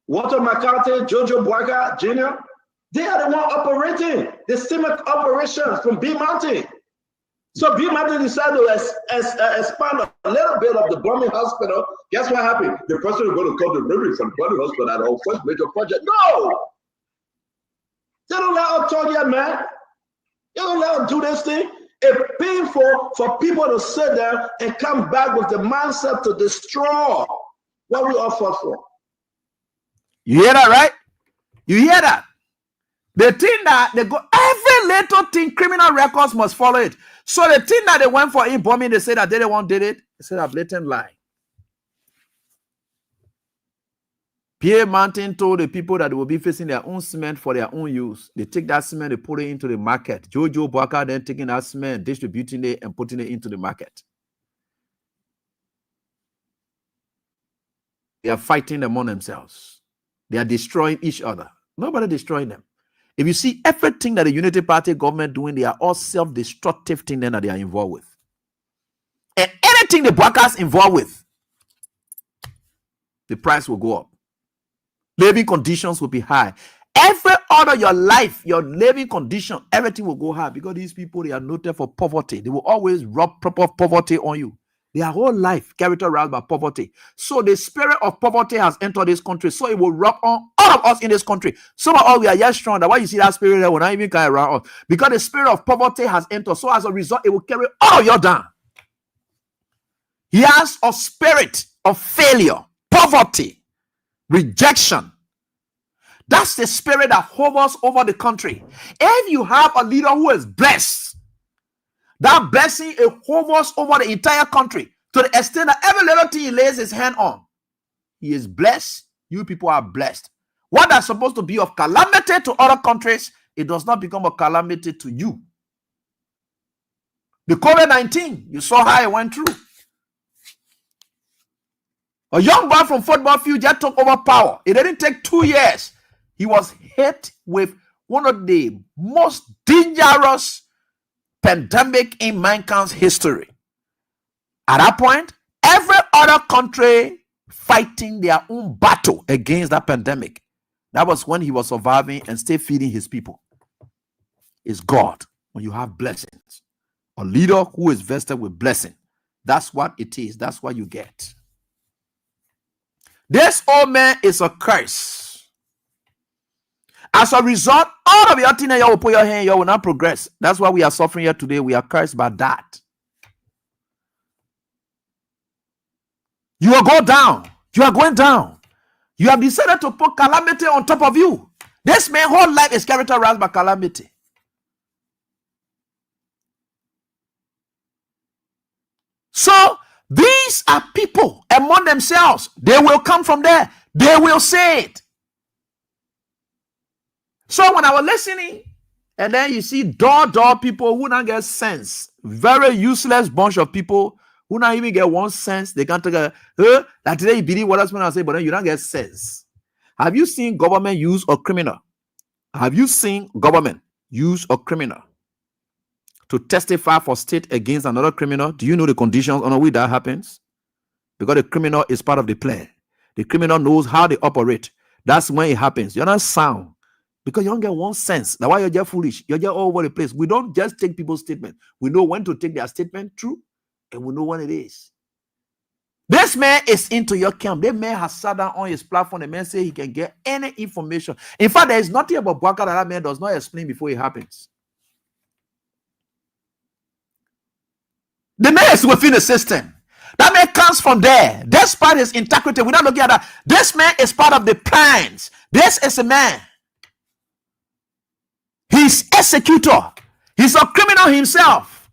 Walter McCarthy, Jojo Bwaga Jr. They are the one operating the cement operations from B. Martin. So B. Martin decided to expand a little bit of the bombing hospital. Guess what happened? The person is going to call the revenue from bombing hospital at our first major project. No! They don't let us talk yet, man. They don't let us do this thing. It's painful for people to sit there and come back with the mindset to destroy what we all fought for. You hear that, right? You hear that? The thing that they go, every little thing, criminal records must follow it. So the thing that they went for in bombing, they say that they didn't did it. They said a blatant lie. Pierre Martin told the people that they will be facing their own cement for their own use. They take that cement, they put it into the market. Jojo Bwaka then taking that cement, distributing it, and putting it into the market. They are fighting among themselves. They are destroying each other. Nobody destroying them. If you see everything that the Unity Party government doing, they are all self-destructive things that they are involved with. And anything the Bwakas involved with, the price will go up. Living conditions will be high. Every other your life, your living condition, everything will go high because these people, they are noted for poverty. They will always rub proper poverty on you. Their whole life characterized by poverty. So the spirit of poverty has entered this country. So it will rub on all of us in this country. Some of us, we are yet strong. That's why you see that spirit that will not even come around us. Because the spirit of poverty has entered. So as a result, it will carry all of you down. He has a spirit of failure, poverty, rejection. That's the spirit that hovers over the country. If you have a leader who is blessed, that blessing it hovers over the entire country to the extent that every little thing he lays his hand on, he is blessed. You people are blessed. What is supposed to be of calamity to other countries, it does not become a calamity to you. The COVID-19, you saw how it went through. A young boy from football field just took over power. It didn't take 2 years. He was hit with one of the most dangerous pandemic in mankind's history. At that point, every other country fighting their own battle against that pandemic. That was when he was surviving and still feeding his people. It's God when you have blessings. A leader who is vested with blessing. That's what it is. That's what you get. This old man is a curse. As a result, all of your things you will put your hand, you will not progress. That's why we are suffering here today. We are cursed by that. You will go down. You are going down. You have decided to put calamity on top of you. This man's whole life is characterized by calamity. So these are people among themselves. They will come from there. They will say it. So when I was listening, and then you see door people who don't get sense, very useless bunch of people who not even get 1 cent, they can't take that today you believe what else when I say, but then you don't get sense. Have you seen government use a criminal? Have you seen government use a criminal to testify for state against another criminal? Do you know the conditions under which that happens? Because the criminal is part of the plan. The criminal knows how they operate. That's when it happens. You're not sound because you don't get 1 sense. That's why you're just foolish. You're just all over the place. We don't just take people's statement. We know when to take their statement true, and we know when it is. This man is into your camp. This man has sat down on his platform. The man say he can get any information. In fact, there is nothing about Bwaka that man does not explain before it happens. The man is within the system. That man comes from there. Despite his integrity, we're not looking at that. This man is part of the plans. This is a man. He's executor. He's a criminal himself.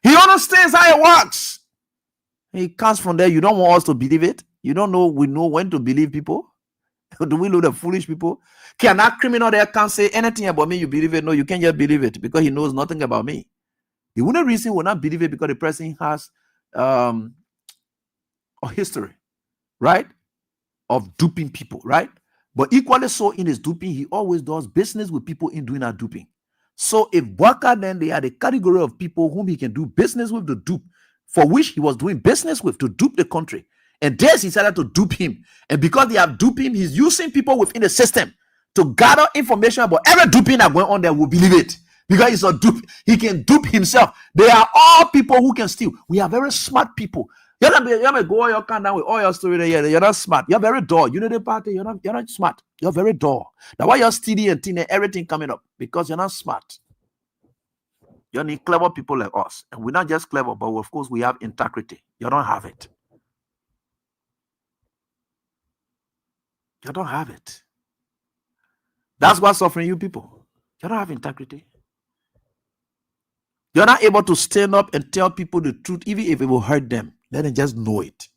He understands how it works. He comes from there. You don't want us to believe it. You don't know. We know when to believe people. Do we know the foolish people? Can that criminal there can't say anything about me? You believe it? No, you can't just believe it because he knows nothing about me. The only reason we will not believe it because the person has a history, right, of duping people, right? But equally so in his duping, he always does business with people in doing that duping. So if Bwaka, then they are the category of people whom he can do business with to dupe, for which he was doing business with to dupe the country. And there's he decided to dupe him. And because they have duped him, he's using people within the system to gather information about every duping that went on there. Will believe it. Because he's a dupe. He can dupe himself. They are all people who can steal. We are very smart people. You're not go all your count down with all your story there. You're not smart. You're very dull. You know the party. You're not smart. You're very dull. That's why you're steady and thin and everything coming up. Because you're not smart. You need clever people like us. And we're not just clever, but of course we have integrity. You don't have it. You don't have it. That's what's suffering you people. You don't have integrity. You're not able to stand up and tell people the truth, even if it will hurt them. Let them just know it.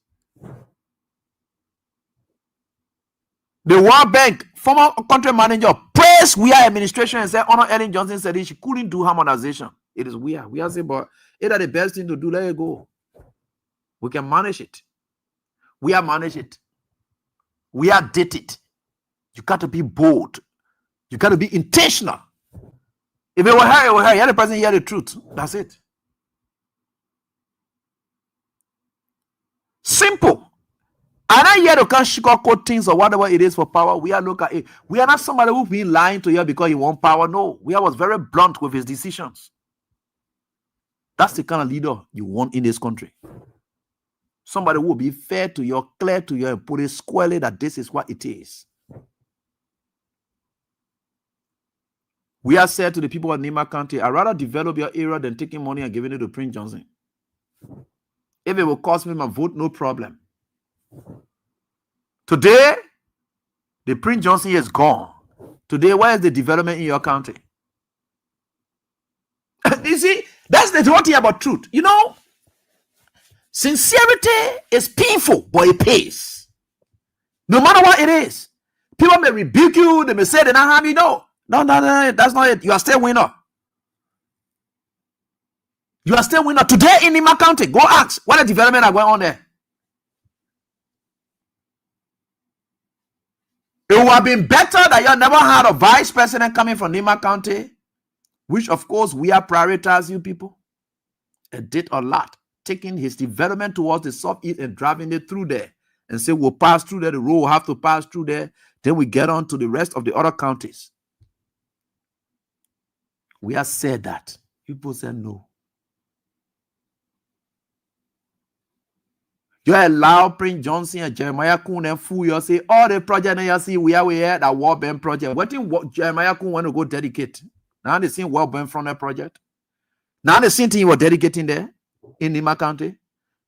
The World Bank, former country manager, praised we are administration and said, Honor Ellen Johnson said she couldn't do harmonization. It is weird. We are saying, but it's the best thing to do. Let it go. We can manage it. We are manage it. We are did it. You got to be bold. You got to be intentional. If it will hurt, it will hurt. You're the person hear the truth. That's it. Simple. I'm not here to come sugarcoat things or whatever it is for power. We are look at it. We are not somebody who's been lying to you because he wants power. No, we was very blunt with his decisions. That's the kind of leader you want in this country. Somebody who will be fair to you, clear to you, and put it squarely that this is what it is. We have said to the people of Nima County, I'd rather develop your area than taking money and giving it to Prince Johnson. If it will cost me my vote, no problem. Today, the Prince Johnson is gone. Today, where is the development in your county? You see, that's the one thing about truth. You know, sincerity is painful, but it pays. No matter what it is. People may rebuke you, they may say they're not harming you. No, that's not it. You are still winner. You are still winner. Today in Nima County, go ask what the development are going on there. It would have been better that you never had a vice president coming from Nima County, which of course we are prioritizing you people. It did a lot, taking his development towards the southeast and driving it through there and say we'll pass through there, the road will have to pass through there, then we get on to the rest of the other counties. We have said that. People said no. You allow Prince Johnson and Jeremiah Kun and fool you say all the project you see we are that World Bank project. What did Jeremiah Kun want to go dedicate? Now they seen World Bank from that project. Now the same thing you were dedicating there in Nima County.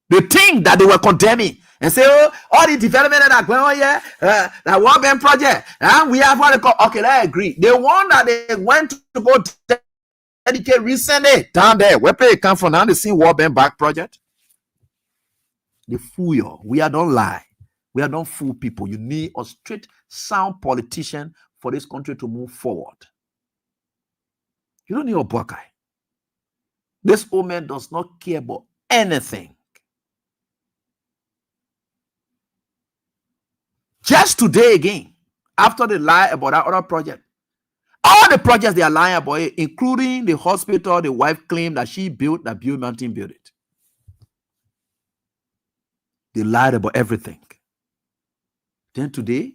The thing that they were condemning and say, oh, all the development that are going on here, that World Bank project, and we have what they call, okay, I agree. The one that they went to go dedicate recently down there, where they come from, now they see World Bank back project. They fool you. We are don't lie. We are don't fool people. You need a straight, sound politician for this country to move forward. You don't need a Bwaka. This old man does not care about anything. Just today again, after they lie about that other project, all the projects they are lying about it, including the hospital the wife claimed that she built, that Bill Mountain built it. They lied about everything. Then today,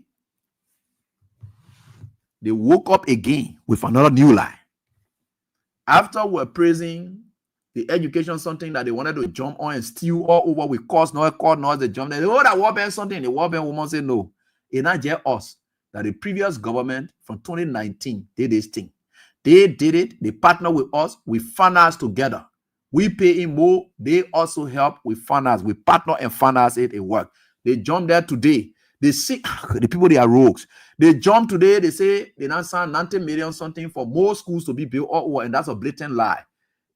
they woke up again with another new lie. After we're praising the education, something that they wanted to jump on and steal all over with cost, no cost, no the jump. They oh, that war band something. The war band woman said no. It's not just us. That the previous government from 2019 did this thing. They did it. They partner with us. We finance together. We pay in more. They also help with finance. We partner and finance it. It work. They jump there today. They see the people, they are rogues. They jump today. They say they now sign 90 million something for more schools to be built all over, and that's a blatant lie.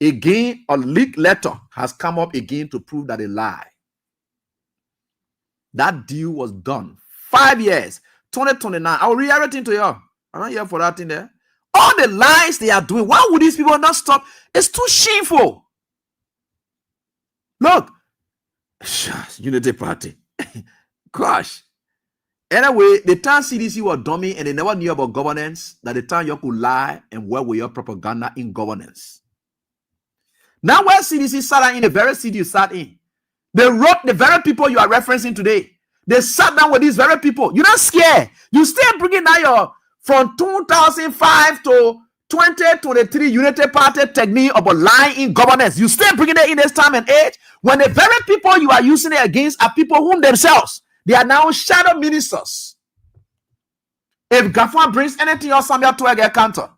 Again, a leaked letter has come up again to prove that a lie. That deal was done 5 years, 2029. I will read everything to you. I'm not here for that thing there. All the lies they are doing, why would these people not stop? It's too shameful. Look, Unity Party. Gosh. Anyway, the time CDC was dummy and they never knew about governance, that the time you could lie and work with your propaganda in governance. Now, where CDC sat in the very city you sat in, they wrote the very people you are referencing today. They sat down with these very people. You're not scared. You still bringing down your from 2005 to 2023 Unity Party technique about lying in governance. You still bringing it in this time and age when the very people you are using it against are people whom themselves they are now shadow ministers. If Gafwan brings anything else, Samuel to get counter.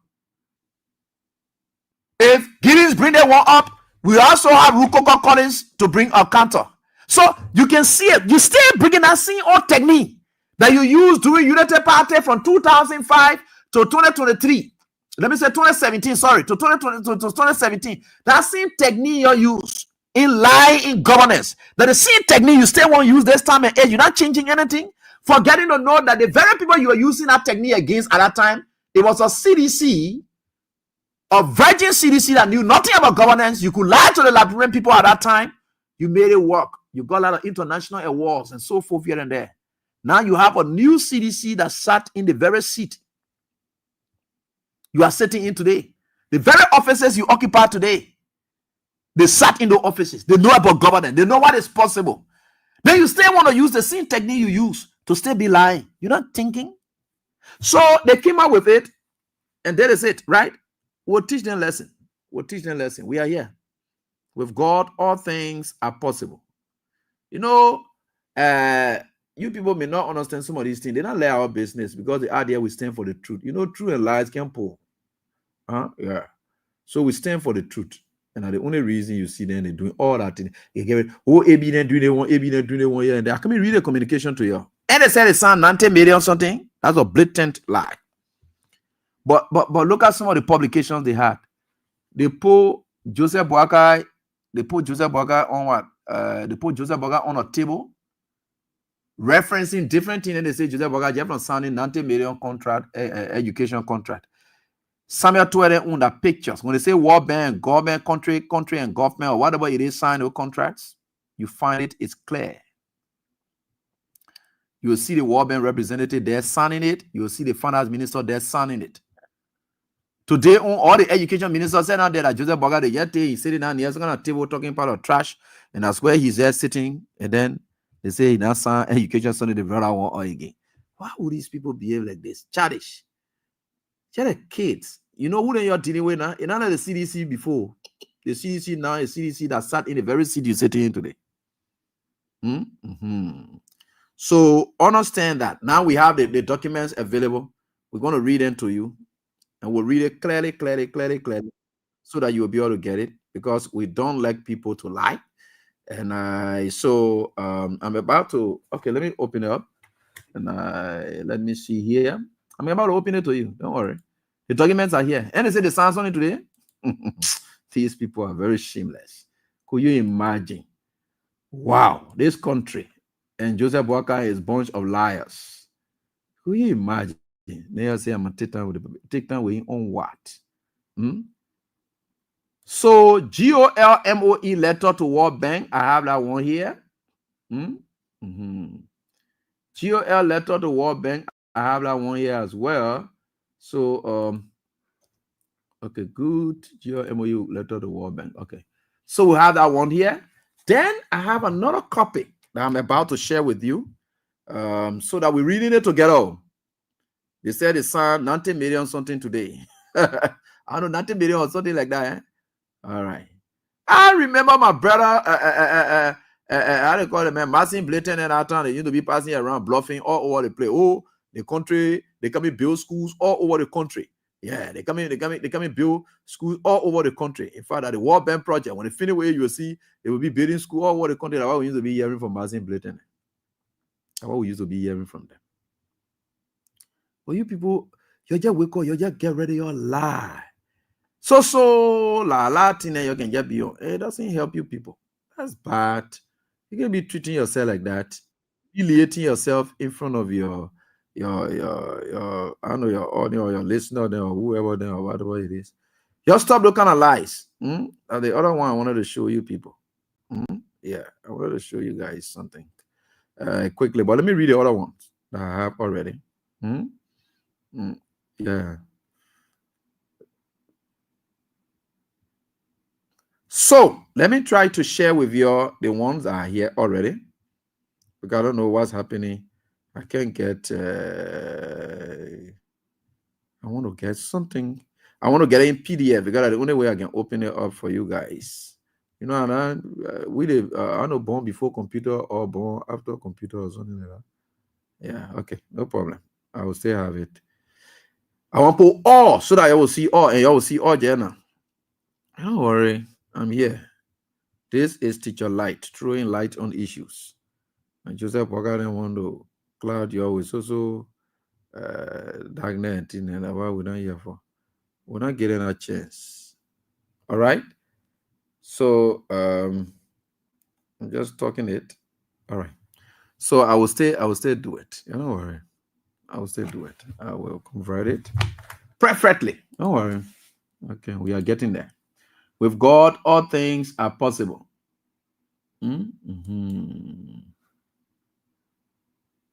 If Giddens bring that one up, we also have Rukoko Collins to bring a counter. So you can see it. You still bringing that same old technique that you used during Unity Party from 2005 to 2023. Let me say 2017, sorry, to 2020 to 2017. That same technique you use in lying in governance. That the same technique you still want to use this time and age. You're not changing anything. Forgetting to know that the very people you were using that technique against at that time, it was a CDC, a virgin CDC that knew nothing about governance. You could lie to the Liberian people at that time. You made it work. You got a lot of international awards and so forth here and there. Now you have a new CDC that sat in the very seat you are sitting in today. The very offices you occupy today, they sat in the offices. They know about governance. They know what is possible. Then you still want to use the same technique you use to still be lying. You're not thinking. So they came out with it, and that is it, right? We'll teach them lesson. We'll teach them lesson. We are here. With God, all things are possible. You know, you people may not understand some of these things. They don't lay our business because the idea we stand for the truth. You know, truth and lies can pull. Yeah. So we stand for the truth. And the only reason you see them, they're doing all that thing. They give it, oh, AB then do they want, AB then do they want, yeah, and they come in read the communication to you. And they said it's 90 million something. That's a blatant lie. But look at some of the publications they had. They put Joseph Boakai, on what? They put Joseph Boakai on a table, referencing different things, and they say Joseph Boakai just from signing 90 million contract, education contract. Samuel Tuere on the pictures. When they say World Bank, government, country and government, or whatever it is, sign those contracts, you find it's clear. You will see the World Bank representative there signing it. You will see the finance minister there signing it. Today, on all the education ministers said out there that Joseph Boakai, he's sitting down here on a table talking about of trash, and that's where he's there sitting, and then they say he now sign education Sunday the brother one again. Why would these people behave like this? Childish. They're the kids. You know who you're dealing with now? None of the CDC before. The CDC now is CDC that sat in the very city you're sitting in today. So understand that. Now we have the documents available. We're going to read them to you. And we'll read it clearly, so that you'll be able to get it. Because we don't like people to lie. And I'm about to, okay, let me open it up. And let me see here. I'm about to open it to you. Don't worry. The documents are here. And they say the sounds on it today. These people are very shameless. Could you imagine? Wow, this country and Joseph Boakai is a bunch of liars. Could you imagine? They say I'm gonna take time with him on what? So GOLMOE letter to World Bank. I have that one here. GOL letter to World Bank. I have that one here as well. So, okay, good. GOL MOU letter to World Bank. Okay. So we have that one here. Then I have another copy that I'm about to share with you. So that we're reading it together. They said it signed 90 million something today. I don't know, 90 million or something like that. Eh? All right. I remember my brother, how do you call it, man? Martin Blayton and that time, they used to be passing around bluffing all over the place. Oh, the country, they come in build schools all over the country. Yeah, they come in build schools all over the country. In fact, at the World Bank project, when they finish where you will see, they will be building schools all over the country. That's what we used to be hearing from Martin Blayton. That's what we used to be hearing from them. But you people, you just wake up, you just get ready, you lie. Latin, you can just be on. It doesn't help you people. That's bad. You can be treating yourself like that, humiliating yourself in front of your I don't know, your audience or your listener there or whoever there or whatever it is. Just stop those kind of lies. And the other one I wanted to show you people. Yeah, I wanted to show you guys something quickly, but let me read the other ones that I have already. Yeah. So let me try to share with you the ones that are here already, because I don't know what's happening. I can't get. I want to get something. I want to get it in PDF because that's the only way I can open it up for you guys. You know, and we live. I know born before computer or born after computer or something like that. Yeah. Okay. No problem. I will still have it. I want to put all so that I will see all and you will see all journal. Don't worry. I'm here. This is Teacher Light, throwing light on issues. And Joseph Walker didn't want to cloud you always also dark night and that's why we're not here for. We're not getting a chance. All right. So I'm just talking it. All right. So I will still do it. Don't worry. I will still do it. I will convert it perfectly. Don't worry. Okay, we are getting there. With God, all things are possible.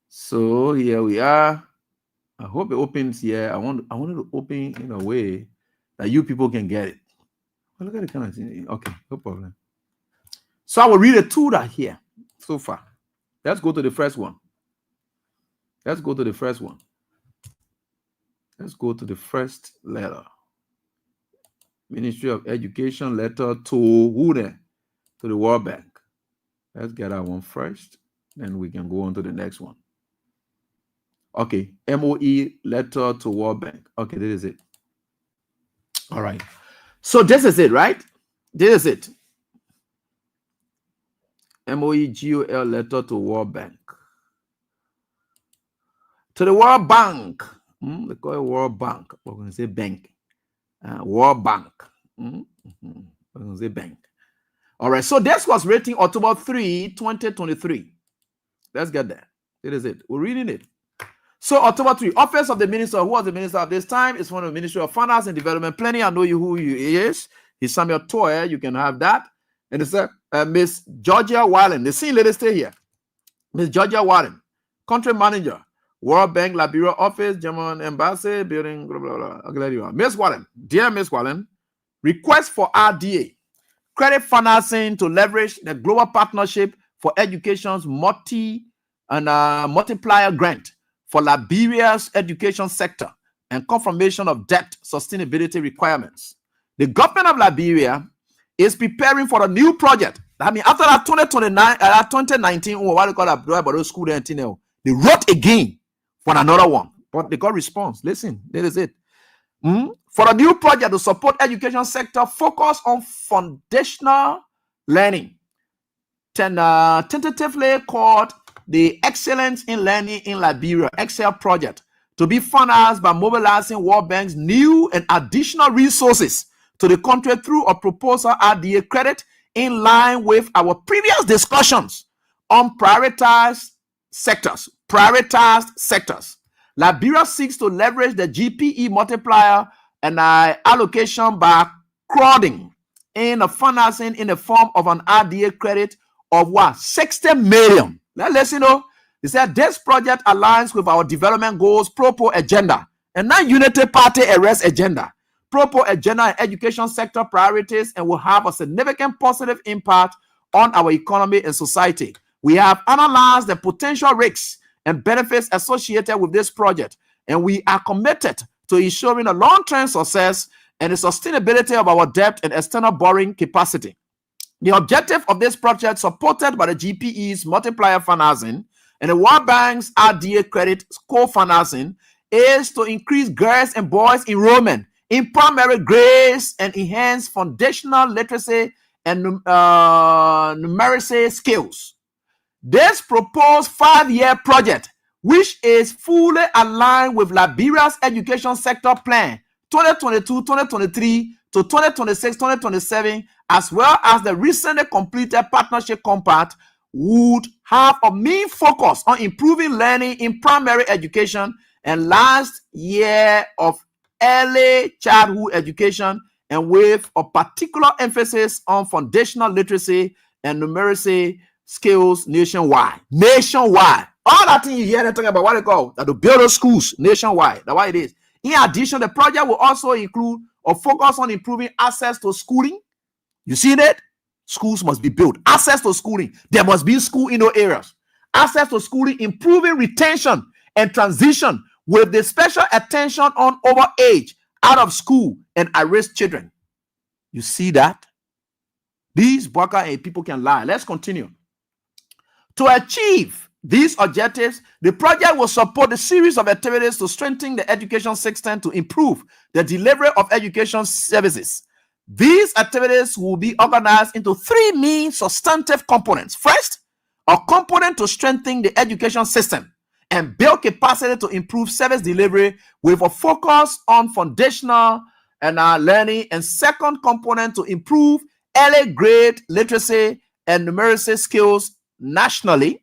So here we are. I hope it opens here. I wanted to open in a way that you people can get it. Well, look at the kind of thing. Okay, no problem. So I will read the two that here so far. Let's go to the first one. Let's go to the first one. Let's go to the first letter. Ministry of Education letter to who then? To the World Bank. Let's get that one first. Then we can go on to the next one. Okay. MOE letter to World Bank. Okay, this is it. All right. So this is it, right? This is it. MOE GOL letter to World Bank. To the World Bank. They call it World Bank. We're going to say bank. World Bank. We're going to say bank. All right. So this was written October 3, 2023. Let's get there. It is it. We're reading it. So October 3, office of the minister. Who was the minister at this time? It's from the Ministry of Finance and Development Planning. I know you who he is. He's Samuel Toyer. You can have that. And it's Miss Georgia Wallen. The same lady stay here. Miss Georgia Wallen, country manager, World Bank Liberia office, German embassy, building, blah, blah, blah. Okay, let you on. Miss Wallen, dear Miss Wallen, request for RDA, credit financing to leverage the global partnership for education's multiplier grant for Liberia's education sector and confirmation of debt sustainability requirements. The government of Liberia is preparing for a new project. I mean, after that 2019, what do you call that school there, they wrote again for another one, but they got response. Listen, that is it. For a new project to support education sector, focus on foundational learning, tentatively called the Excellence in Learning in Liberia, Excel project, to be financed by mobilizing World Bank's new and additional resources to the country through a proposal RDA credit in line with our previous discussions on prioritized sectors. Liberia seeks to leverage the GPE multiplier and allocation by crowding in a financing in the form of an RDA credit of what? 60 million. Now let's They said this project aligns with our development goals, proper agenda, and not unity party arrest agenda. Proper agenda and education sector priorities, and will have a significant positive impact on our economy and society. We have analyzed the potential risks and benefits associated with this project, and we are committed to ensuring a long-term success and the sustainability of our debt and external borrowing capacity. The objective of this project, supported by the GPE's multiplier financing and the World Bank's RDA credit co-financing, is to increase girls and boys' enrollment in primary grades and enhance foundational literacy and numeracy skills. This proposed 5-year project, which is fully aligned with Liberia's education sector plan 2022-2023 to 2026-2027, as well as the recently completed partnership compact, would have a main focus on improving learning in primary education and last year of early childhood education, and with a particular emphasis on foundational literacy and numeracy skills nationwide. All that thing you hear them talking about, what they call that, to build those schools nationwide. That's why it is. In addition, the project will also include a focus on improving access to schooling. You see that? Schools must be built. Access to schooling. There must be school in those areas. Access to schooling, improving retention and transition with the special attention on over age, out of school, and at-risk children. You see that? These Baka and people can lie. Let's continue. To achieve these objectives, the project will support a series of activities to strengthen the education system to improve the delivery of education services. These activities will be organized into 3 main substantive components. First, a component to strengthen the education system and build capacity to improve service delivery with a focus on foundational and learning. And second component to improve early grade literacy and numeracy skills nationally.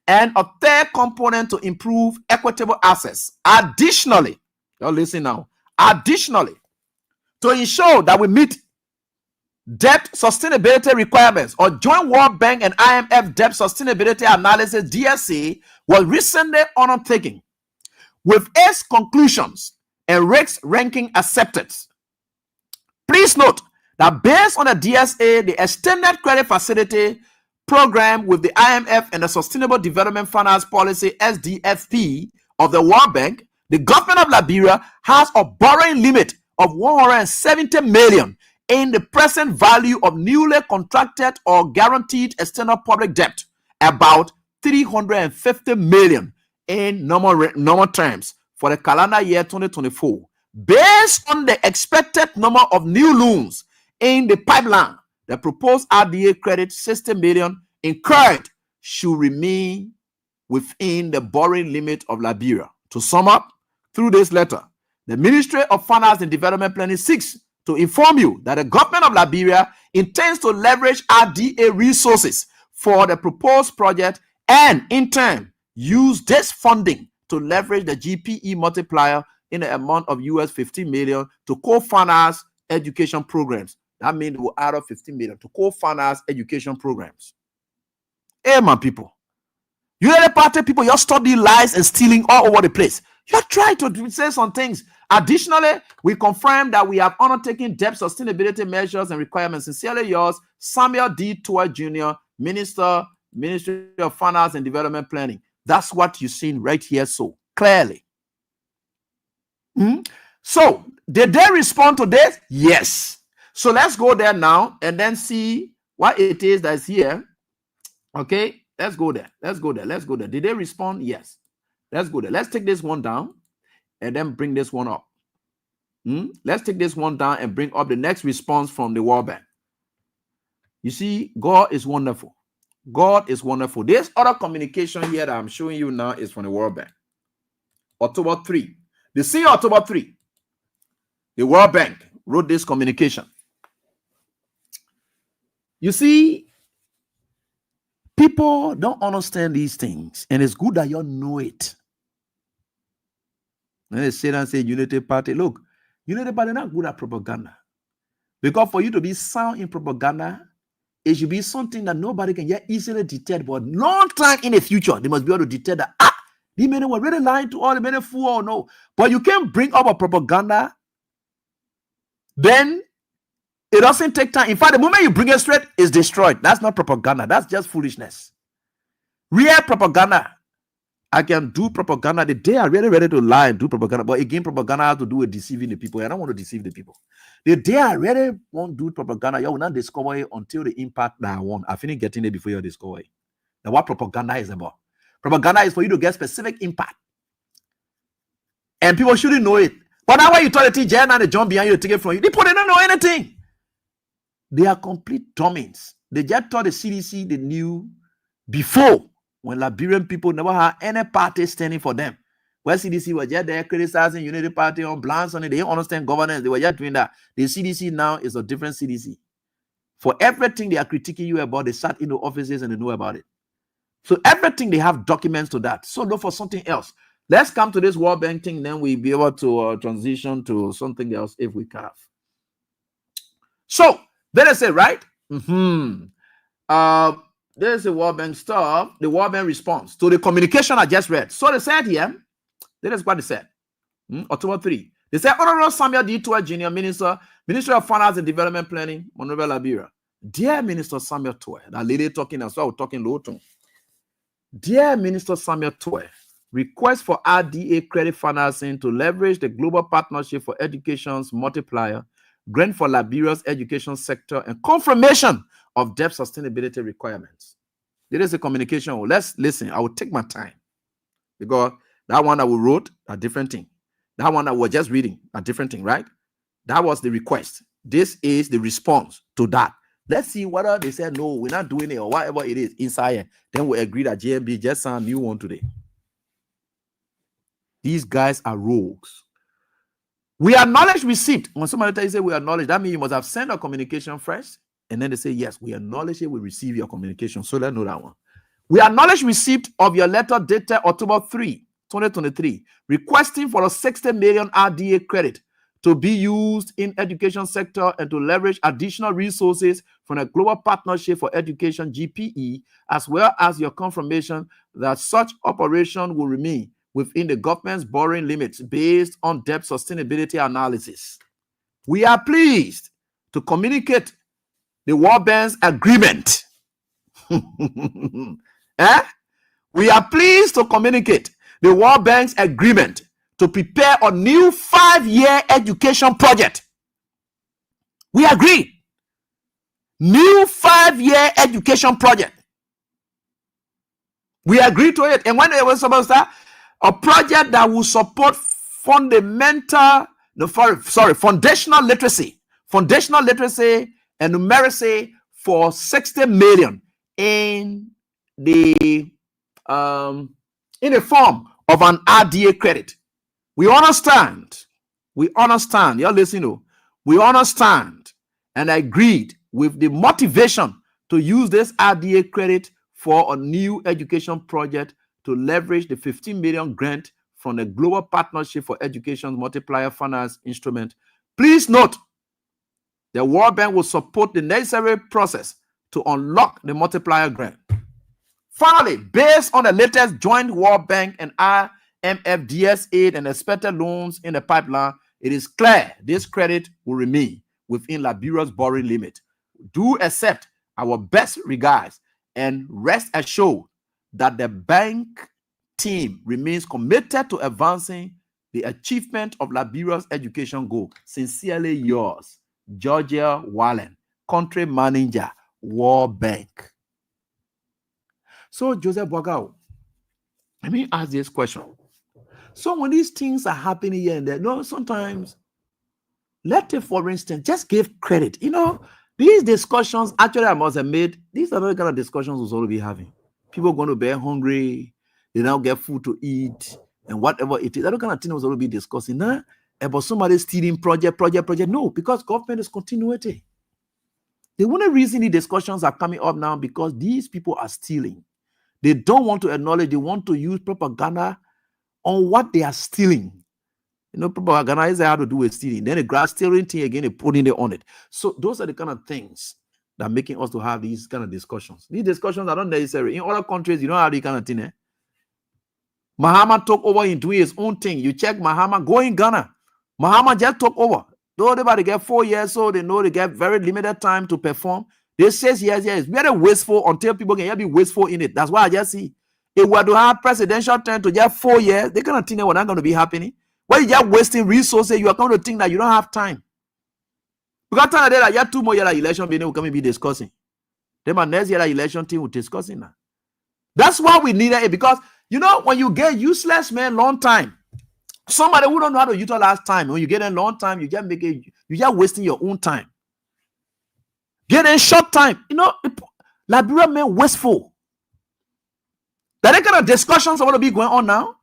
And a third component to improve equitable access. Additionally, y'all listen now. Additionally, to ensure that we meet debt sustainability requirements, or Joint World Bank and IMF Debt Sustainability Analysis (DSA) was recently undertaken, with its conclusions and risk ranking accepted. Please note that based on the DSA, the Extended Credit Facility Program with the IMF and the Sustainable Development Finance Policy (SDFP) of the World Bank, the government of Liberia has a borrowing limit of 170 million in the present value of newly contracted or guaranteed external public debt, about 350 million in normal terms for the calendar year 2024. Based on the expected number of new loans in the pipeline, the proposed RDA credit 60 million incurred should remain within the borrowing limit of Liberia. To sum up, through this letter, the Ministry of Finance and Development Planning seeks to inform you that the government of Liberia intends to leverage RDA resources for the proposed project, and in turn use this funding to leverage the GPE multiplier in the amount of US 15 million to co-finance education programs. That means we'll add up 15 million to co-finance education programs. Hey, my people. You know the party people, you're studying lies and stealing all over the place. You're trying to say some things. Additionally, we confirm that we have undertaken debt sustainability measures and requirements. Sincerely yours, Samuel D. Tua Jr., Ministry of Finance and Development Planning. That's what you're seeing right here so clearly. So, did they respond to this? Yes. So let's go there now and then see what it is that's here. Okay, let's go there. Let's go there. Did they respond? Yes. Let's go there. Let's take this one down and then bring this one up. Let's take this one down and bring up the next response from the World Bank. You see, God is wonderful. God is wonderful. This other communication here that I'm showing you now is from the World Bank. October 3. The CEO October 3. The World Bank wrote this communication. You see, people don't understand these things, and it's good that you know it. When they sit and say Unity Party, look, Unity Party not good at propaganda. Because for you to be sound in propaganda, it should be something that nobody can get easily detect, but long time in the future, they must be able to detect that, these men were really lying to all the men fool or no. But you can't bring up a propaganda, then it doesn't take time. In fact, the moment you bring it straight, it's destroyed. That's not propaganda. That's just foolishness. Real propaganda. I can do propaganda the day I'm really ready to lie and do propaganda. But again, propaganda has to do with deceiving the people. I don't want to deceive the people. The day I really won't do propaganda, you will not discover it until the impact that I want. I finish getting it before you discover it. Now, what propaganda is about? Propaganda is for you to get specific impact. And people shouldn't know it. But now when you tell the TJ and they jump behind you to take it from you, the people they don't know anything. They are complete dummies. They just thought the CDC they knew before, when Liberian people never had any party standing for them. Where CDC was just there criticizing Unity Party on blants on it. They don't understand governance. They were just doing that. The CDC now is a different CDC. For everything they are critiquing you about, they sat in the offices and they know about it. So everything they have documents to that. So look for something else. Let's come to this World Bank thing, then we'll be able to transition to something else if we can. So then I say, right? There's the World Bank stuff, the World Bank response to the communication I just read. So they said here, that is what they said. October 3. They said, Honorable Samuel D. Toure Jr., Minister of Finance and Development Planning, Monrovia, Liberia. Dear Minister Samuel Toure, that lady talking as well, talking low tone. Dear Minister Samuel Toure, request for RDA credit financing to leverage the Global Partnership for Education's multiplier, grant for Liberia's education sector, and confirmation of debt sustainability requirements. There is a communication. Let's listen. I will take my time because that one that we wrote, a different thing. That one that we're just reading, a different thing, right? That was the request. This is the response to that. Let's see whether they said, no, we're not doing it or whatever it is inside here. Then we agree that JMB just signed a new one today. These guys are rogues. We acknowledge receipt. When somebody tells you say we acknowledge, that means you must have sent a communication first. And then they say, yes, we acknowledge it. We receive your communication. So let's know that one. We acknowledge receipt of your letter dated October 3, 2023, requesting for a 60 million RDA credit to be used in education sector and to leverage additional resources from the Global Partnership for Education, GPE, as well as your confirmation that such operation will remain within the government's borrowing limits based on debt sustainability analysis. We are pleased to communicate the World Bank's agreement. We are pleased to communicate the World Bank's agreement to prepare a new 5-year education project. We agree. New 5-year education project. We agree to it. And when it was supposed to a project that will support foundational literacy and numeracy for 60 million in the form of an RDA credit. We understand. You're listening. We understand and agreed with the motivation to use this RDA credit for a new education project to leverage the 15 million grant from the Global Partnership for Education Multiplier Finance Instrument. Please note, the World Bank will support the necessary process to unlock the multiplier grant. Finally, based on the latest joint World Bank and IMF DS aid and expected loans in the pipeline, it is clear this credit will remain within Liberia's borrowing limit. Do accept our best regards and rest assured that the bank team remains committed to advancing the achievement of Liberia's education goal. Sincerely yours, Georgia Wallen, Country Manager, World Bank. So, Joseph Boagao, let me ask this question. So, when these things are happening here and there, sometimes, let it, for instance, just give credit. These discussions, actually, I must admit, these are the kind of discussions we'll always be having. People are going to be hungry, they now get food to eat, and whatever it is. That kind of thing was already be discussing. About somebody stealing project. No, because government is continuity. The only reason the discussions are coming up now because these people are stealing. They don't want to acknowledge, they want to use propaganda on what they are stealing. Propaganda is how to do with stealing. Then the grass stealing thing again, they put in it on it. So those are the kind of things that making us to have these kind of discussions. These discussions are not necessary. In other countries, you don't have this kind of thing. Eh? Mahama took over in doing his own thing. You check Mahama, go in Ghana. Mahama just took over. Though everybody get 4 years, so they know they get very limited time to perform. They say yes. It's very wasteful until people can be wasteful in it. That's why I just see. If we do have presidential term to just 4 years, they kind of think that we're not going to be happening. When you just wasting resources, you are going to think that you don't have time. Because time that you have 2 more years election, we will come and be discussing. Then my next year election team will discussing that. That's why we need it, because you know when you get useless man long time, somebody who don't know how to utilize time. When you get a long time, you just wasting your own time. Get in short time, you know, Liberia men wasteful. That kind of discussions are going to be going on now.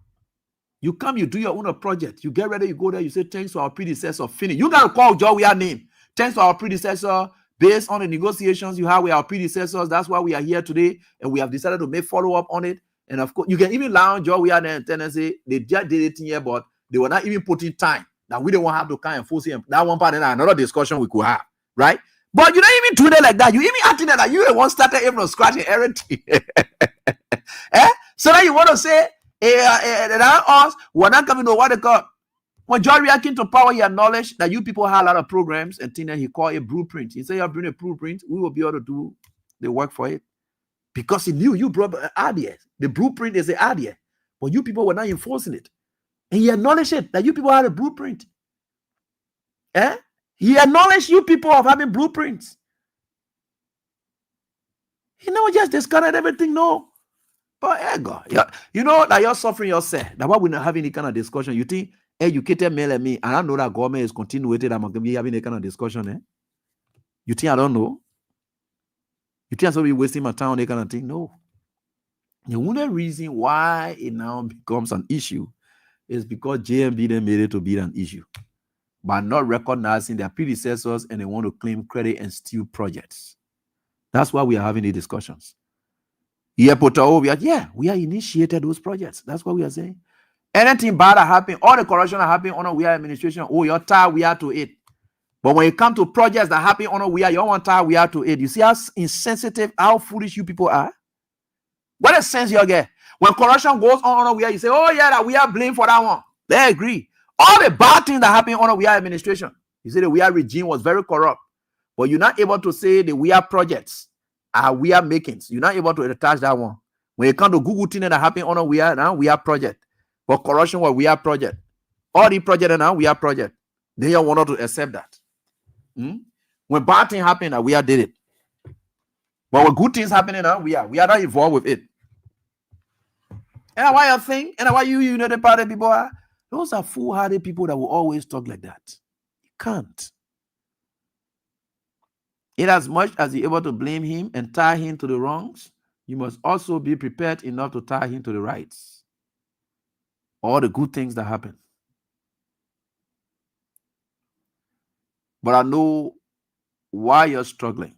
You come, you do your own project, you get ready, you go there, you say thanks to our predecessor, finish. You gotta call Joe we are name. Thanks to our predecessor, based on the negotiations you have with our predecessors. That's why we are here today, and we have decided to make follow-up on it. And of course, you can even lie on Joe we are there and say they just did it here, but they were not even putting time. Now we don't want to have to kind of force him. That one part and another discussion we could have, right? But you don't even do that like that. You even acting like you want started even from scratch and everything. So now you want to say, us, we're not coming to what they call. When John reacting to power, he acknowledged that you people have a lot of programs and things that he called a blueprint. He said, you'll bring a blueprint, we will be able to do the work for it. Because he knew you brought an idea. The blueprint is the idea. But you people were not enforcing it. And he acknowledged it, that you people had a blueprint. He acknowledged you people of having blueprints. He never just discarded everything, no. But God, yeah, you know that you're suffering yourself. That's why we're not having any kind of discussion. You think educated male like me, and I know that government is continuing I'm going to be having a kind of discussion. You think I don't know? You think I'm going to be wasting my time on that kind of thing? No. The only reason why it now becomes an issue is because JMB then made it to be an issue by not recognizing their predecessors, and they want to claim credit and steal projects. That's why we are having these discussions. We are initiated those projects. That's what we are saying. Anything bad that happened, all the corruption that happened on we are administration, you're tired, we are to it. But when it comes to projects that happen on we are, you want tired, we are to it. You see how insensitive, how foolish you people are? What a sense you get. When corruption goes on we are, you say, that we are blamed for that one. They agree. All the bad things that happen on we are administration. You say the we are regime was very corrupt. But you're not able to say the we are projects. We are makings. You're not able to attach that one. When it comes to Google thing that happen on we are project. But corruption was we are project. All the project and now we are project. Then you want to accept that. When bad things happen, we are did it. But when good things happening now, we are not involved with it. And why you think, and why you know the party people are, those are foolhardy people that will always talk like that. You can't. In as much as you're able to blame him and tie him to the wrongs, you must also be prepared enough to tie him to the rights. All the good things that happen. But I know why you're struggling.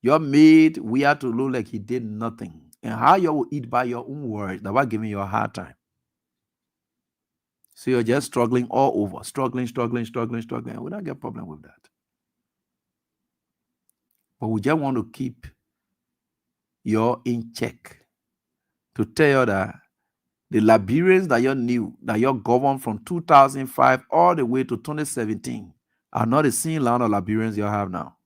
You're made weird to look like he did nothing. And how you will eat by your own words, that was giving you a hard time. So you're just struggling all over. Struggling. We don't get a problem with that. But we just want to keep you in check to tell you that the Liberians that you knew, that you governed from 2005 all the way to 2017 are not the same line of Liberians you have now.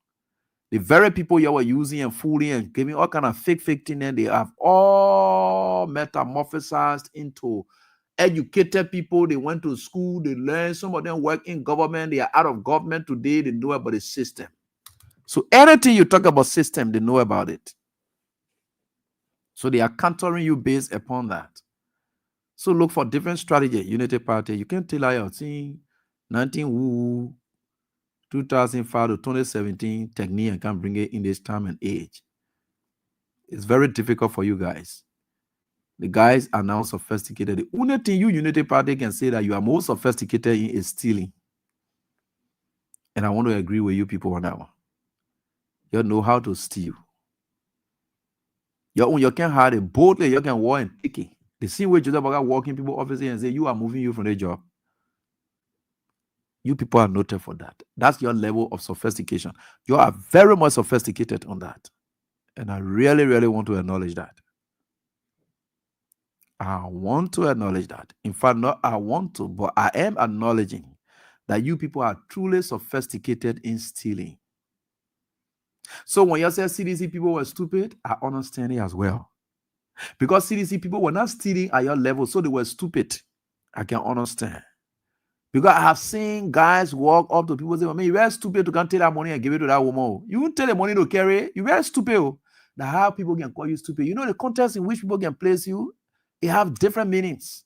The very people you were using and fooling and giving all kind of fake things, and they have all metamorphosized into educated people. They went to school, they learned, some of them work in government, they are out of government today, they know about the system. So anything you talk about system, they know about it. So they are countering you based upon that. So look for different strategy. Unity Party, you can tell I see 2005 to 2017 technique and can bring it in this time and age. It's very difficult for you guys. The guys are now sophisticated. The only thing you Unity Party can say that you are more sophisticated in is stealing. And I want to agree with you people on that one. You know how to steal. You can hide it boldly, you can walk and take it. The same way Joseph Baga walking people office and say, you are moving you from the job. You people are noted for that. That's your level of sophistication. You are very much sophisticated on that. And I really, really want to acknowledge that. I want to acknowledge that. In fact, not I want to, but I am acknowledging that you people are truly sophisticated in stealing. So when you say CDC people were stupid, I understand it as well. Because CDC people were not stealing at your level, so they were stupid. I can understand. Because I have seen guys walk up to people and say, man, you very stupid to come take that money and give it to that woman. You won't tell the money to carry. You very stupid. Now how people can call you stupid. You know the context in which people can place you, it have different meanings.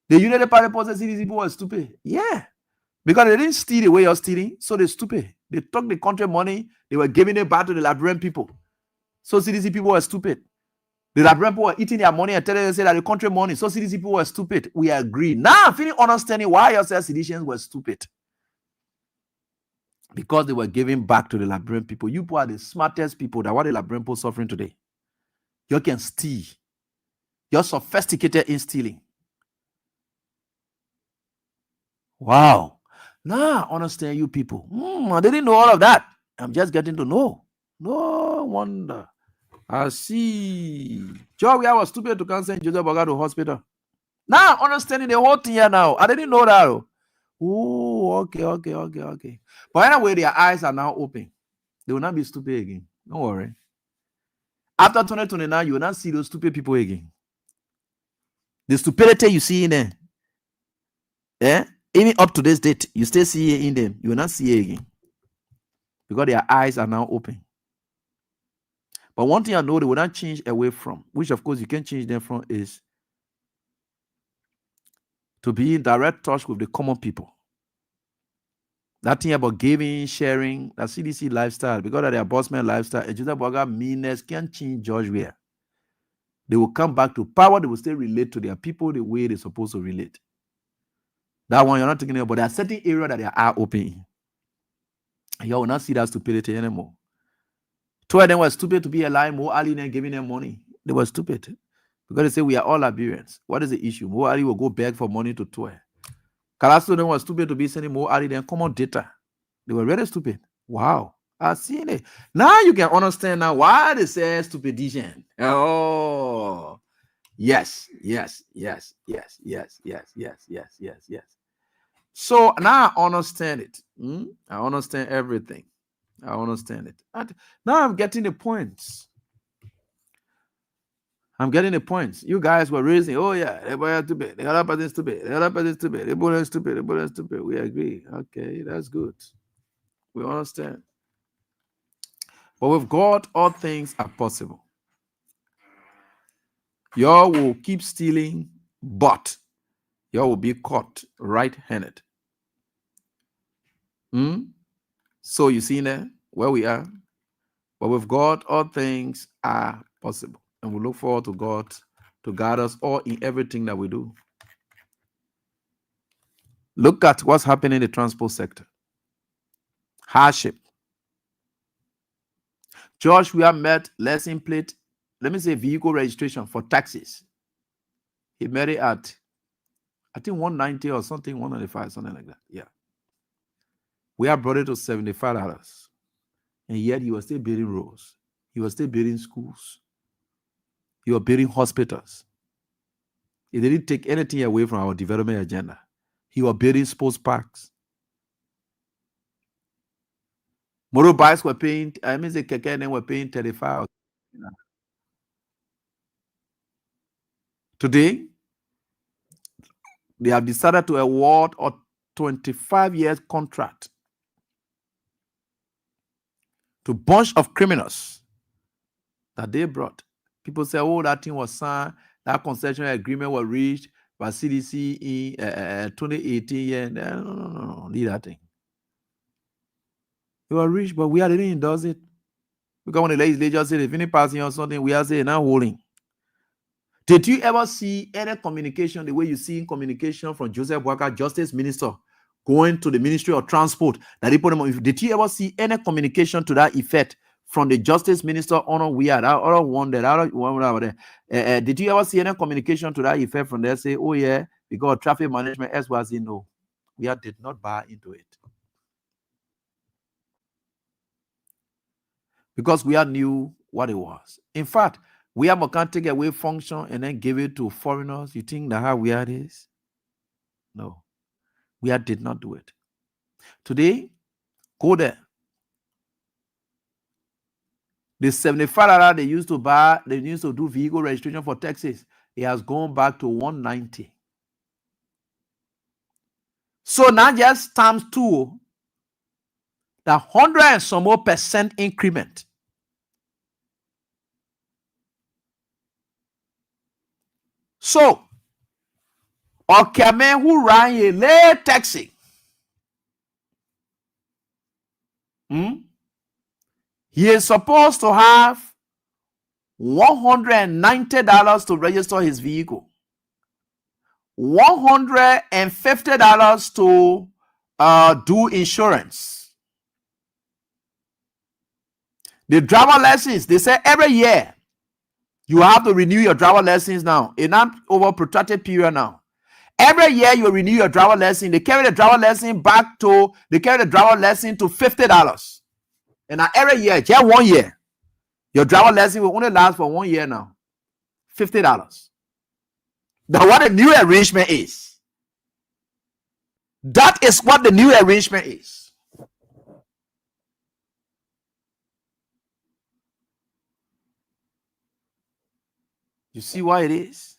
The United Party person say these people were stupid. Yeah. Because they didn't steal the way you're stealing, so they're stupid. They took the country money, they were giving it back to the Liberian people. So CDC people were stupid. The Liberian people were eating their money and telling them that the country money. So CDC people were stupid. We agree. Now I'm feeling understanding why you say Citizens were stupid. Because they were giving back to the Liberian people. You people are the smartest people that what the Liberian people suffering today. You can steal. You're sophisticated in stealing. Wow. Now I understand you people. I didn't know all of that. I'm just getting to know. No wonder. I see. Joe, I was stupid to come send Joseph Boga to hospital. Now understanding the whole thing here now. I didn't know that. Oh, okay. But anyway, their eyes are now open. They will not be stupid again. Don't worry. After 2029, you will not see those stupid people again. The stupidity you see in them, even up to this date, you still see it in them. You will not see it again. Because their eyes are now open. But one thing I know they will not change away from, which of course you can change them from, is to be in direct touch with the common people. That thing about giving, sharing, that CDC lifestyle, because of their bossman lifestyle, and Joseph Boga meanness can't change George where. They will come back to power, they will still relate to their people the way they're supposed to relate. That one you're not thinking about, there are certain areas that they are open in. You will not see that stupidity anymore. Two of them were stupid to be alive, Mo Ali and giving them money. They were stupid. Because they say we are all Liberians. What is the issue? Mo Ali will go beg for money to tour. Kalasto then was stupid to be sending Mo Ali then common data. They were really stupid. Wow. I've seen it. Now you can understand now why they say stupidation. Oh, yes. So now I understand it. I understand everything. I understand it. And now I'm getting the points. You guys were raising, oh yeah, everybody stupid. The other person stupid. The other person stupid. The bullet stupid. The bullet stupid. We agree. Okay, that's good. We understand. But with God, all things are possible. Y'all will keep stealing, but y'all will be caught right-handed. So you see now where we are. But with God, all things are possible. And we look forward to God to guide us all in everything that we do. Look at what's happening in the transport sector. Hardship. George, we have met lesson plate, let me say vehicle registration for taxis. He made it at, I think 190 or something, 195, something like that. Yeah. We have brought it to $75. And yet he was still building roads. He was still building schools. He was building hospitals. He didn't take anything away from our development agenda. He was building sports parks. Motorbikes were paying, I mean, the Keke were paying 35. Today, they have decided to award a 25 years contract to a bunch of criminals that they brought. People say, oh, that thing was signed, that concession agreement was reached by CDC in 2018. Yeah, no, leave that thing. It was reached, but we didn't endorse it. Because when the legislature said, if any passing or something, we are saying, now holding. Did you ever see any communication the way you see in communication from Joseph Boakai, Justice Minister, going to the Ministry of Transport? Did you ever see any communication to that effect from the Justice Minister on we are that other one that did you ever see any communication to that effect from there? Say, oh yeah, because traffic management as was no, we did not buy into it. because we knew what it was. In fact, we can't take away function and then give it to foreigners. You think that how we are is? No, we did not do it. Today, go there. The $75 they used to buy, they used to do vehicle registration for Texas, it has gone back to $190. So now just times 2, the 100 and some more percent increment. So, a man who ran a late taxi, he is supposed to have $190 to register his vehicle, $150 to do insurance. The driver license, they say every year you have to renew your driver license now. It's not over protracted period now. Every year you renew your driver license. They carry the driver license to $50. And now every year, just 1 year, your driver license will only last for 1 year now. $50. Now what the new arrangement is. That is what the new arrangement is. You see why it is?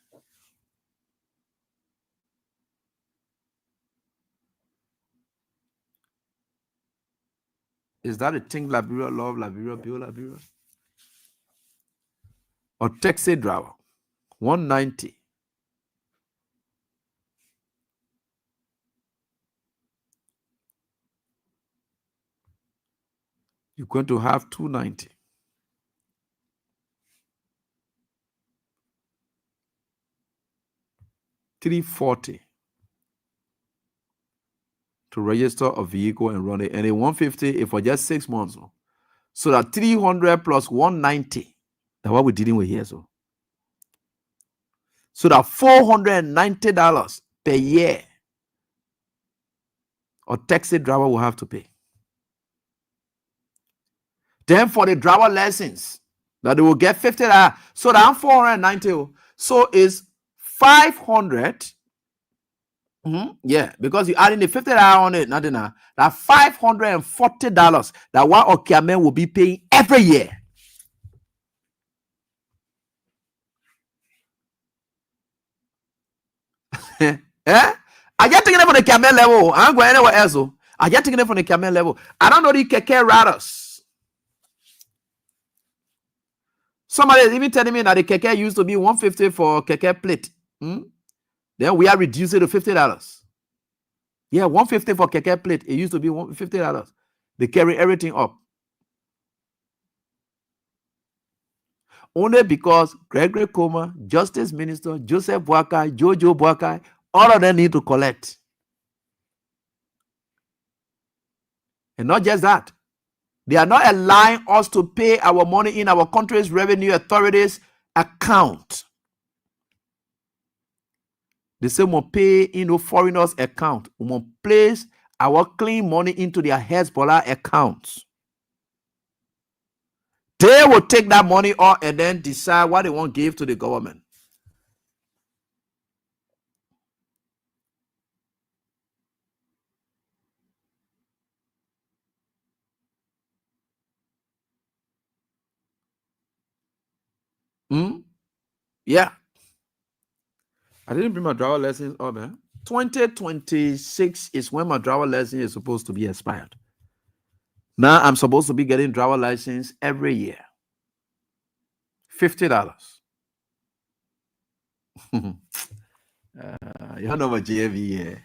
Is that a thing Liberia love, Liberia build, Liberia? Or taxi driver, $190. You're going to have $290. $340 to register a vehicle and run it, and a $150 if for just 6 months. So that $300 plus $190. That's what we're dealing with here. So that $490 per year a taxi driver will have to pay. Then for the driver license, that they will get $50. So that $490. So is $500. Yeah, because you adding the $50 on it, nothing now. That $540 that one Okiame will be paying every year. I get taking it from the Camel level. I ain't going anywhere else. I get taking it from the Camel level. I don't know the Keke riders. Somebody is even telling me that the Keke used to be $150 for Keke plate. Then we are reducing to $50. Yeah, $150 for Keke plate. It used to be $50. They carry everything up. Only because Gregory Coma, Justice Minister, Joseph Boakai, Jojo Boakai, all of them need to collect. And not just that. They are not allowing us to pay our money in our country's revenue authorities account. They say we pay in foreigners' account. We place our clean money into their Hezbollah accounts. They will take that money off and then decide what they want to give to the government. Yeah. I didn't bring my driver license up, man. 2026 is when my driver license is supposed to be expired. Now I'm supposed to be getting driver license every year. $50. You know what JV here.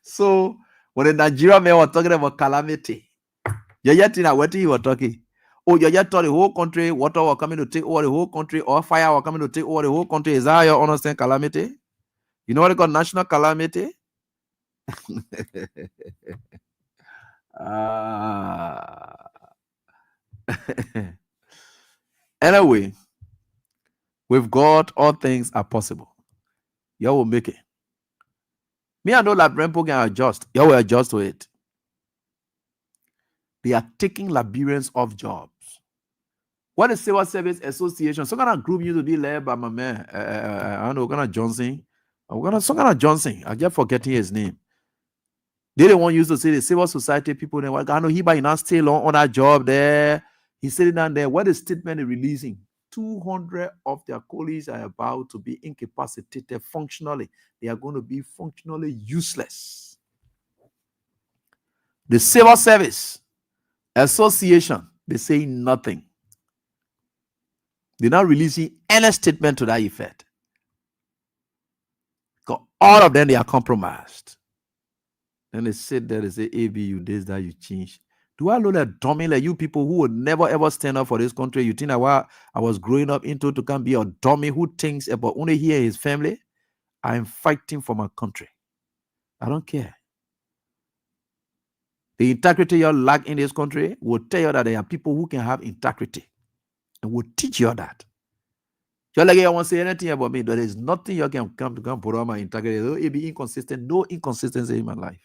So when the Nigerian men were talking about calamity, you yet in what you were talking. Oh, you yet told the whole country water were coming to take over the whole country, or fire were coming to take over the whole country. Is that your understand calamity? You know what they call national calamity? Anyway, with God, all things are possible. You will make it. Me, I know that Brempo can adjust. You will adjust to it. They are taking Liberians off jobs. What is Civil Service Association? Some kind of group used to be led by my man. I don't know, kind of Johnson. Some kind of Johnson. I just forgetting his name. They don't want you to say the civil society people. Then I know he by now still on that job there. He's sitting down there. What is statement is releasing? 200 of their colleagues are about to be incapacitated functionally. They are going to be functionally useless. The Civil Service Association, they say nothing. They're not releasing any statement to that effect. Because all of them, they are compromised. Then they sit there, they say, AB, you this, that, you change. Do I look like dummy like you people who would never ever stand up for this country? You think that what I was growing up into to come be a dummy who thinks about only he and his family? I'm fighting for my country. I don't care. The integrity you lack in this country will tell you that there are people who can have integrity and will teach you that. Just like you won't say anything about me, there is nothing you can come to put on my integrity. It be inconsistent, no inconsistency in my life.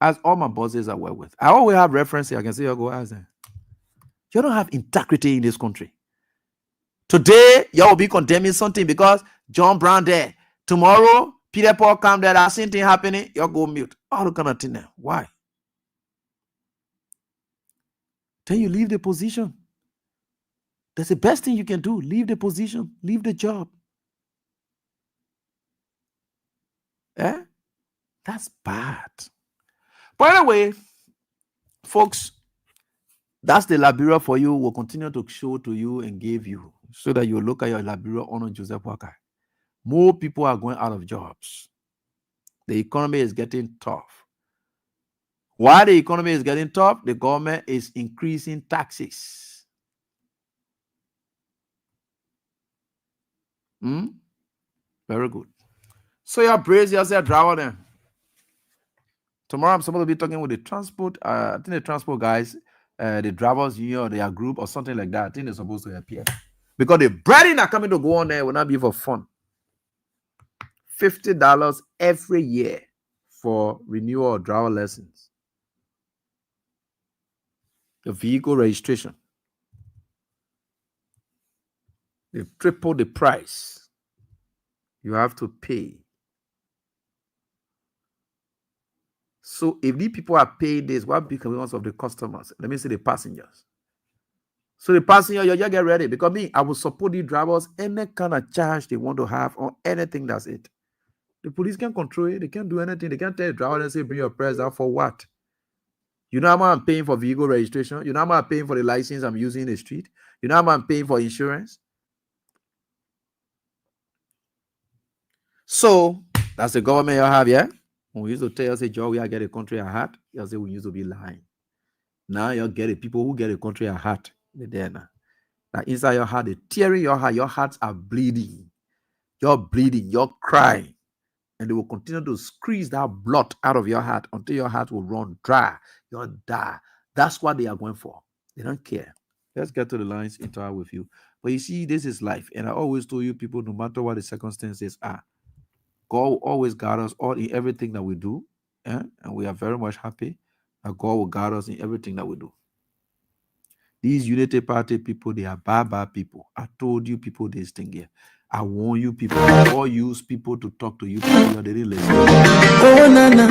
As all my bosses I work with, I always have references. I can say, you go ask them. You don't have integrity in this country. Today, you will be condemning something because John Brown there. Tomorrow, Peter Paul come there, that same thing happening, you go mute. All the kind of thing there. Why? Then you leave the position. That's the best thing you can do. Leave the position. Leave the job. Eh? That's bad. By the way, folks, that's the Liberia for you. We'll continue to show to you and give you so that you look at your Liberia on Joseph Walker. More people are going out of jobs. The economy is getting tough. Why the economy is getting tough? The government is increasing taxes. Very good. So you brace yourself, driver then. Tomorrow I'm supposed to be talking with the transport. I think the transport guys, the drivers union or their group or something like that. I think they're supposed to appear because the breading are coming to go on there will not be for fun. $50 every year for renewal or driver lessons. The vehicle registration. They triple the price. You have to pay. So if these people are paying this, what becomes of the customers? Let me say the passengers. So the passenger, you just get ready. Because me, I will support the drivers any kind of charge they want to have on anything, that's it. The police can control it. They can't do anything. They can't tell the driver and say, bring your press down for what? You know how much I'm paying for vehicle registration? You know how much I'm paying for the license I'm using in the street? You know how much I'm paying for insurance? So that's the government you have, yeah? When we used to tell you, say, Joe, we are get a country at heart. You say we used to be lying. Now you get it. People who get a country at heart, they're there now. Now inside your heart, they're tearing your heart. Your hearts are bleeding. You're bleeding. You're crying. And they will continue to squeeze that blood out of your heart until your heart will run dry. You'll die. That's what they are going for. They don't care. Let's get to the lines interact with you. But you see, this is life. And I always told you people, no matter what the circumstances are, God will always guide us all in everything that we do. And we are very much happy that God will guide us in everything that we do. These Unity Party people, they are bad people. I told you people this thing here. I warn you people. Or use people to talk to you people. They didn't listen. Oh, Nana.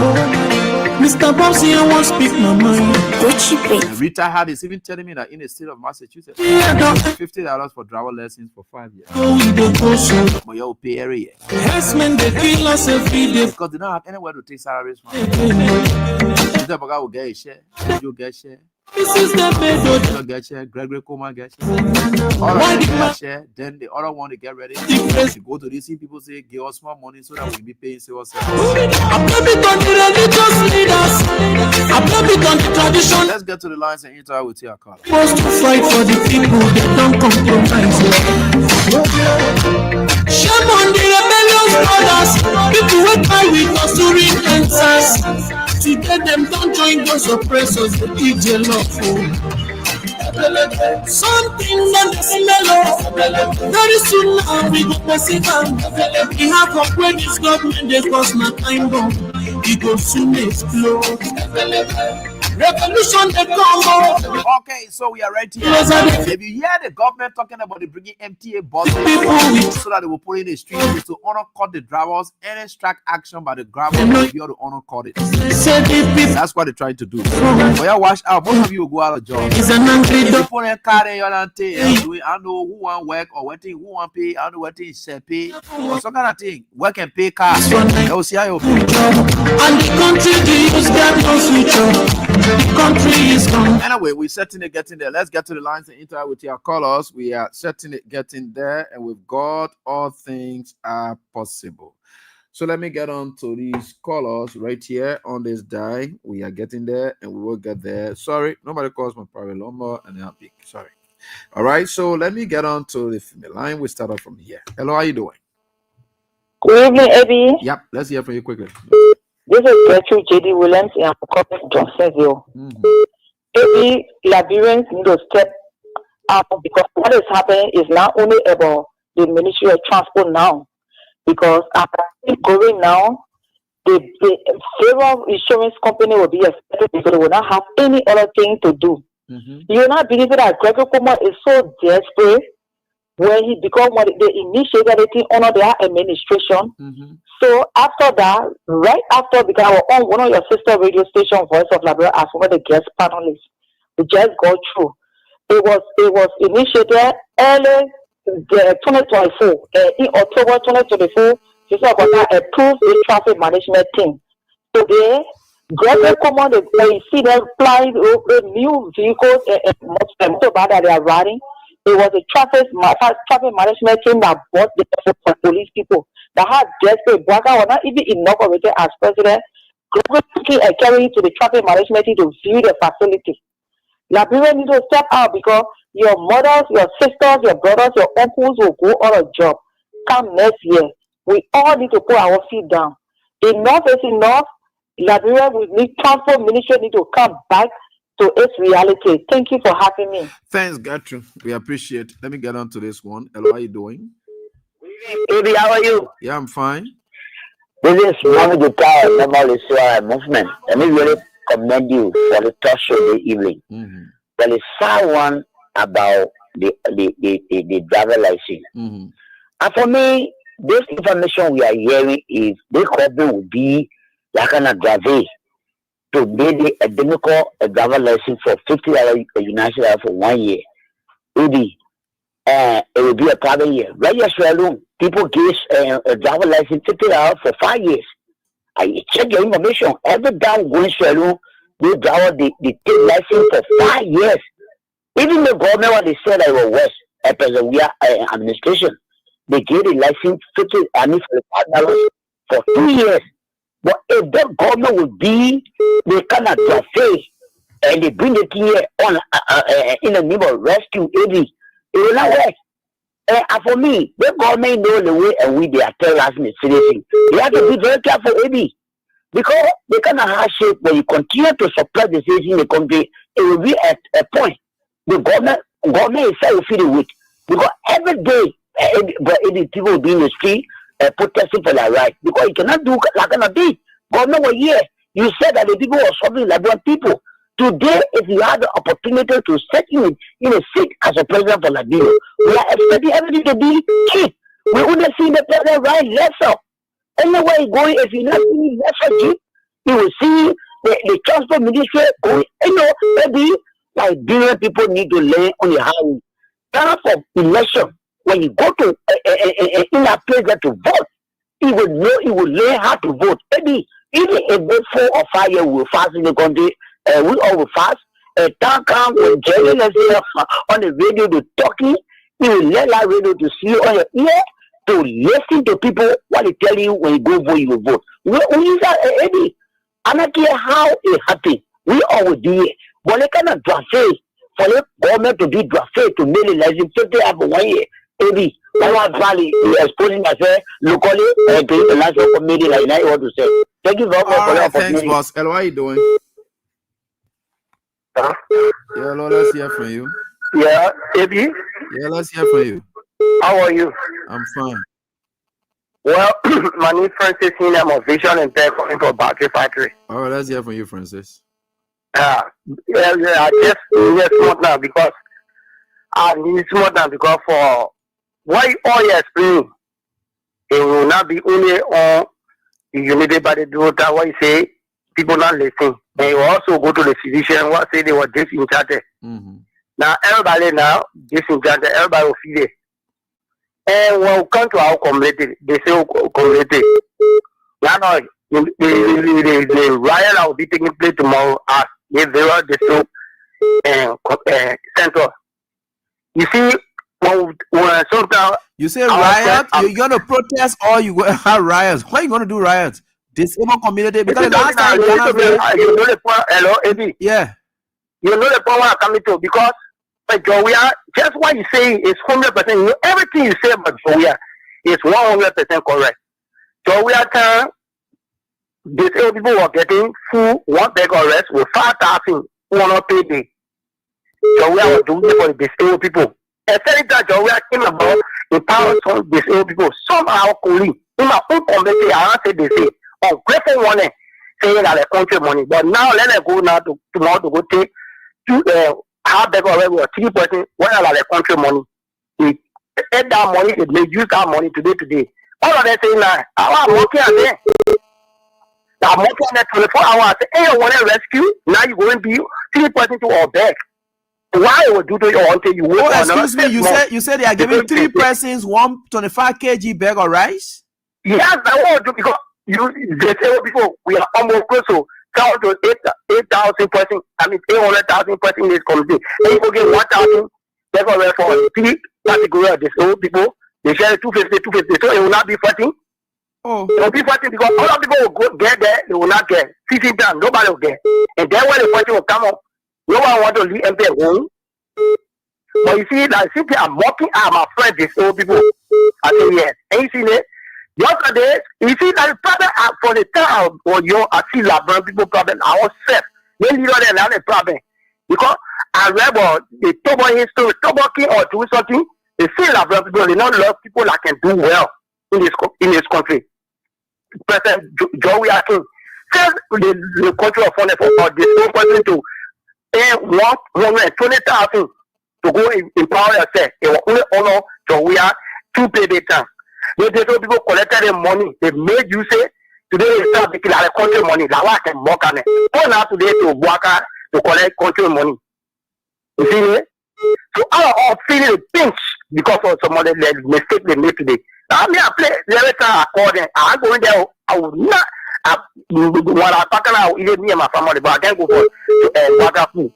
Mr. Bossy, I want to speak my mind. And Rita Hard is even telling me that in the state of Massachusetts, $50 for driver lessons for 5 years. But you'll pay every year. Yes, man, they kill us every day. Because they don't have anywhere to take salaries from. The guy will get a share. You get a share. This is the bed. Get share. Gregory Coleman get share. All right, get share. Then the other one, they get ready. They go to DC people say, give us more money so that we'll be paying civil service. I blame it on the religious leaders. I blame it on the tradition. Let's get to the lines and interact with your call. Supposed to fight for the people that don't compromise. Shame on the rebellious brothers. People who cry with us to read answers. To get them don't join those oppressors. They eat their love for. Something that the smell of. Very soon now we go perceive them. We have up when this government they cause my time bomb. It go soon explode. Revolution they come. Okay, so we are right here. If you hear the government talking about the bringing MTA buses so that they will put in the streets is to honor cut the drivers, any strike action by the gravel will be able to honor cut it. That's what they're trying to do. But yeah, watch out. Most of you will go out of job. People in car I don't know who want work or what thing who want pay. I don't know what thing is pay or some kind of thing. Work and pay cars. They will see how you pay. And the country the use got no future. The country is gone. Anyway, we're certainly getting there. Let's get to the lines and interact with your callers. We are certainly getting there, and with God, all things are possible. So let me get on to these callers right here on this die. We are getting there, and we will get there. Sorry, nobody calls my private number, and I'll pick. Sorry. All right, so let me get on to the female line. We start off from here. Hello, how you doing? Good evening, Abby. Yep, let's hear from you quickly. This is Gertrude J.D. Williams in Johnsonville. Abby, Liberians need to step up because what is happening is not only about the Ministry of Transport now, because after going now, the federal insurance company will be affected because they will not have any other thing to do. You will not believe that Gregory Kuma is so desperate when he become what they initiated it under their administration. So after that, right after, because I was on one of your sister radio station, Voice of Liberia, as one of the guest panelists, we just go through. It was initiated early 2024. In October 2024, Sister Obama approved the traffic management team. Today, Gregory Kuma, when you see them flying over new vehicles and motorbike that they are riding, it was a traffic management team that bought the for police people that had desperate. Bwaka was not even inaugurated as president. Gregory and carrying to the traffic management team to view the facility. Liberia need to step out because your mothers, your sisters, your brothers, your uncles will go on a job. Come next year. We all need to put our feet down. Enough is enough. Liberia, we need transport ministry need to come back to its reality. Thank you for having me. Thanks, Gertrude. We appreciate it. Let me get on to this one. Hello, how are you doing? Baby, how are you? Yeah, I'm fine. This is one of the Tower Normal Israel movement. Let me really commend you for the talk show this evening. There is someone about the driver license. And for me, this information we are hearing is this government will be like an aggravated to make a democrat a driver license for $50 United States for 1 year. It will be a private year. Right here, people give a driver license $50 for 5 years. I check your information. Every time going to they drive the take license for 5 years. Even the government, what they said, I was West, President we are administration, they gave the license $55 for 2 years. But if the government would be, they cannot face and they bring the thing here on in the name of rescue AD, it will not work. And for me, the government know the way and we they are telling us in the city. They have to be very careful, AD. Because they cannot have shape when you continue to supply the city in the country, it will be at a point. The government itself will feel the weight. Because every day, people will be in the street protesting for their right. Because you cannot do like that. Government was here. You said that the people were suffering like one people. Today, if you have the opportunity to sit in a seat as a president for Liberia, we are expecting everything to be cheap. We only see the president right lesser. Anywhere you going, if you're not seeing lesser cheap, you will see the transport ministry going. Maybe Liberian people need to learn on the highway. Time for election, when you go to in a place that to vote, you will know, you will learn how to vote. Maybe even if 4 or 5 years we will fast in the country, we all will fast. Time come when Jerry on the radio to talking, you will let that radio to see on your ear to listen to people what they tell you when you go vote, you will vote. We use that, Eddie. I don't care how it happens. We all will do it. But they cannot draft for the government to be drafted to make the license 50 for 1 year. Eddie, Power Valley exposing ourselves locally and to the national committee like that you want to say. Thank you very much for the opportunity. Thanks, boss. Hello, how are you doing? Huh? Yeah, hello, let's hear from you. Yeah, Eddie. Yeah, let's hear from you. How are you? I'm fine. Well, my name is Francis. I'm a vision and tech calling for battery factory. All right, let's hear from you, Francis. I just need smart now because I need smart now because for why all you explain, it will not be only on the unity by the daughter. What you say, people not listening. And you also go to the physician. What say they were disenchanted. Now everybody now disenchanted. Everybody will feel it. And when we come to our community, they say community. Now the riot that will be taking place tomorrow at the Vera District Central. You see, when sometimes you say riot, you're gonna protest or you go have riots. Why are you gonna do riots? Disable community because the last time you know the point. Hello, Eddie. Yeah. You know the point where I'm coming to because Jowia, just what you say is 100%. Everything you say about Jowia is 100% correct. Jowia time, disabled people were getting full one bag arrest with 5,000 who were not paid. Jowia was doing it for the disabled people. And saying that Jowia came about empower some disabled people. Some are our colleagues in my own community. I say they say ungrateful money, saying that the country money. But now let them go now to tomorrow to go take half bag arrest with 3%. What are the country money? They take that money. They use that money today. All of them saying now, I'm working at them. I'm working on that 24 hours. Hey, you want to rescue? Now you going to be 3% to our back. Why would you do it until you work? Excuse me, you said they are giving 3 persons 125 kg bag of rice? Yes, I want to because they say people we are almost close to count to 8,000 person. I mean 800,000 person in this community. And you go get 1,000 bag of rice for 3 categories of disabled people. They share 250, so it will not be 14. Oh. It will be 14 because all of people will go get there, they will not get 15 times, nobody will get. And then when the 14 will come up, no one want to leave empty home. But you see, like simply I'm walking out my friend, these old people. I say yes. And you see that the other day, you see that the problem for the town or I see Labrador people problem, I was set. They leave on another problem. Because I read about the Tobo history, Tobo king or doing something, they see Labrador people, they don't love people that can do well in this country. President Joey Akin says the country of honor for this whole person to pay 120,000 to go empower yourself. It will only honor Joey to pay the time. They people collected the money. They made you say today they start making like country money. Like what can work on it? Go now today to work to collect country money. You see me? So I am feeling a pinch because of some other mistake they made today. Now me I play the other time I call them. I go in there. I will not. When I pack out, even me and my family, but I can't go for water food.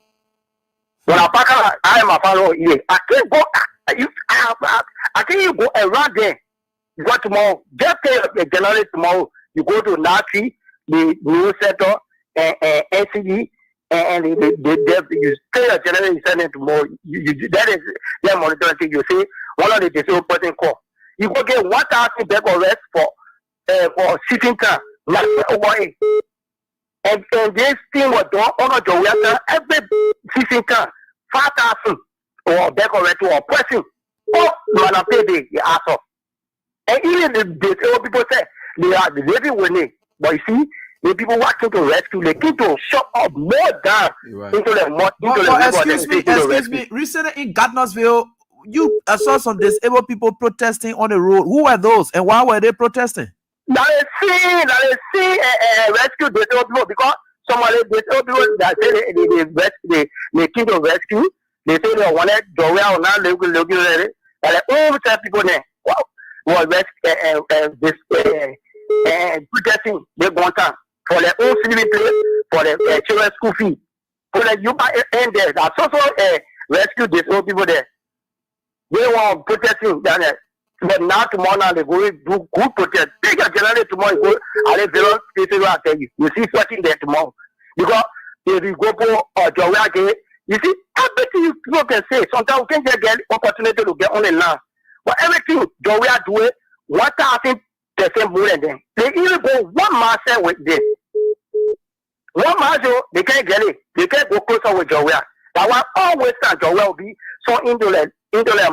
When I pack out, I and my family, I can't go. I can't go around there. You go tomorrow. Just tell the general tomorrow. You go to Nazi, the new sector, NCD, and you tell the general you send it tomorrow. That is their monitoring thing. You say one of the disabled person call. You go get 1,000 bag of rest for sitting time. And this thing was done on the every sitting time 5,000 or bag of rest or person. Oh, man, I pay the ass. And even the old people say they are living with me. But you see, the people watching to rescue, they keep to shut up more down into the excuse me. Recently in Gardnersville, you saw some disabled people protesting on the road. Who were those and why were they protesting? Now they see rescue disabled people because some of the disabled people that say they keep to rescue. They say they wanted Joey or not looking at and all the people there was protesting they want time for their own living place, for their children's school fee. So that you might end there. That's also rescue disabled people there. They want protesting down there. But now tomorrow now they go do good protest. Take a general tomorrow, you go at a zero places where I tell you. You see something there tomorrow. Because if you go for Joey, you see everything you can say. Sometimes we can't get opportunity to get on the land. But everything Joey are doing 1,000% more than them. They even go 1 mile with them. 1 mile they can't get it. They can't go closer with Joey. That one always time Joey will be so indolent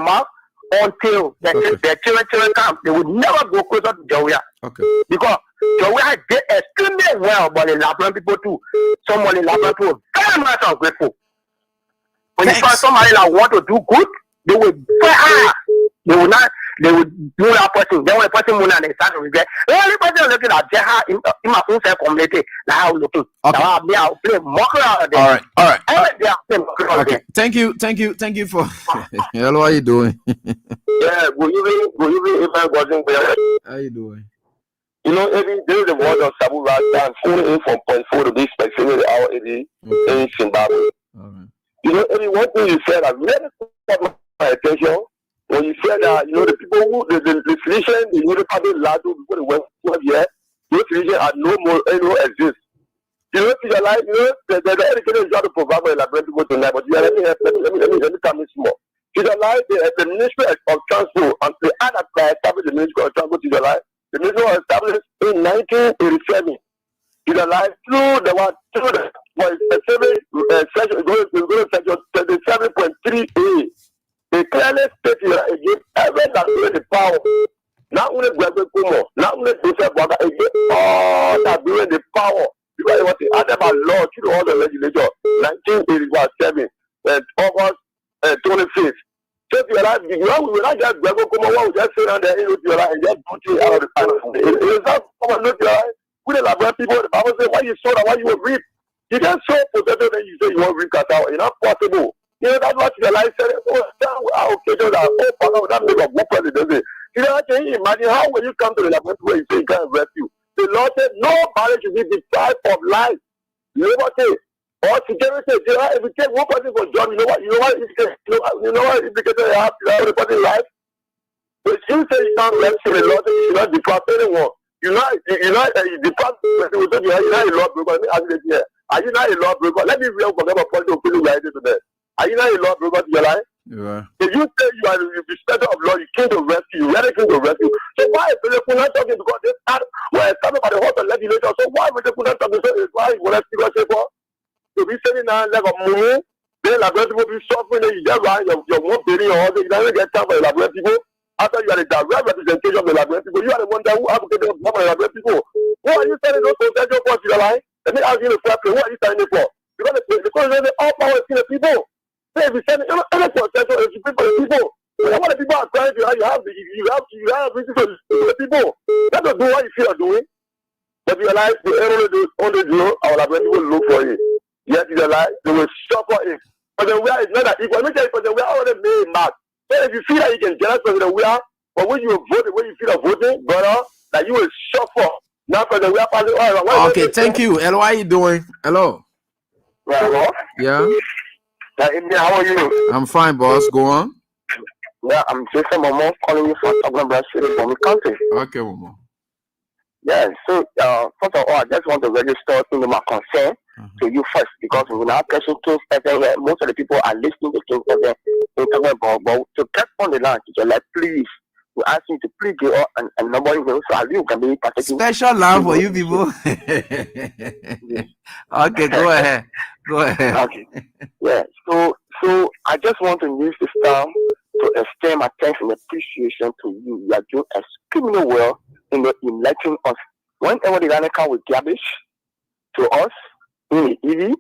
mouth until their children come. They will never go closer to Joey. Okay. Because So we are extremely well, but the Labrador people too. Some of the Labrador people very much ungrateful. When you find somebody that want to do good, they will they will not. They will do that person. Then when the person will not start to regret. The only person looking at Jeha in my own self community. Now I'm looking. Now I'll play mockery out of them. All right. Thank you for. Hello, how you doing? Yeah, good evening, if I wasn't there. How you doing? You know, every day the word of Sabu Rasta and phone in from point 4 to this specific hour in Zimbabwe. Right. You know, every one thing you said, I've never got my attention. When you said that, you know, the people who, the solution, the Uniparty Lado, before the West 12 years, those solutions are no more, exist. You know, to your life, you know, the education is not to provide for elaborate people tonight, but you let me come in small. To your life, the Ministry of Transport, and the other guy established the Ministry of Transport to your life. The Ministry was established in 1987. To your life, through the section, going to section 37.3A. They clearly stated that it gives every that the power. Not only Gregor Kumo, not only Joseph Baga, it gives all that doing the power. Because it was added by law through all the legislature, 1987, August 25th. So if you're like, we will not just Gregor Kumo, we just sit down there in your life and just put it out of the final. It is not someone look your life. We don't have people, the Bible says, why you sow that, why you will reap. You can't sow potato, then you say you won't reap cacao. It's not possible. You know, that's what the life said. Our occasion that that make a good president. You know, can you imagine how when you come to the lament where you say you can't arrest you? The Lord said, no marriage should be deprived of life. Liberty or security. You know, if you take one person for job, you know what implication you have to have the person life. But you say you can't arrest you, the Lord said you should not deprive anyone. You deprive you're not a law broker. Let me ask you this here. Are you not a law broker? Let me real forget about political opinion right today. Are you not a law broker to your life? Yeah. If you say you are the respecter of law, you came to rescue, you really came to rescue. So why is the not talking? Because they were established by the whole legislature. So why would they not talking? So it's why you want to see for? To be sitting down like a movie, then elaborate people be suffering, then you just run your one penny or other, you don't get time for elaborate people. After you are the direct representation of the elaborate people, you are the one that who advocated for elaborate people. Who are you sending those potential for to your life? Let me ask you the question, who are you signing for? Because the all power is in the people. If you send any potential, if you pay for the people, when the people are trying to you have reason to the people. That doesn't do what you feel are doing. But you realize the only do our elaborate people look for it. Yet you realize they will suffer it. But the way is not that equal. Let me tell you, because the way already made mark. So if you feel that you can jealous of the way, but when you vote, when you feel of voting, brother, that you will suffer. Not for the way passing. Okay, thank you. Hello, how you doing? Hello. Hello. Yeah. How are you? I'm fine, boss. Go on. Yeah, I'm Jason Momo calling you from Oglambra City, Bomi County. Okay, Momo. Yeah, so first of all, I just want to register into my concern to you first because we now pressing King's FM here. Most of the people are listening to King's FM in Oglambra, but to get on the line, teacher, like please, we ask you to please give us a number so you can be participating. Special love for you people. Okay, go ahead. Go ahead. Okay. Yeah. So I just want to use this time to extend my thanks and appreciation to you. You are doing extremely well in letting us. Whenever the Ghana come with garbage to us in the EV,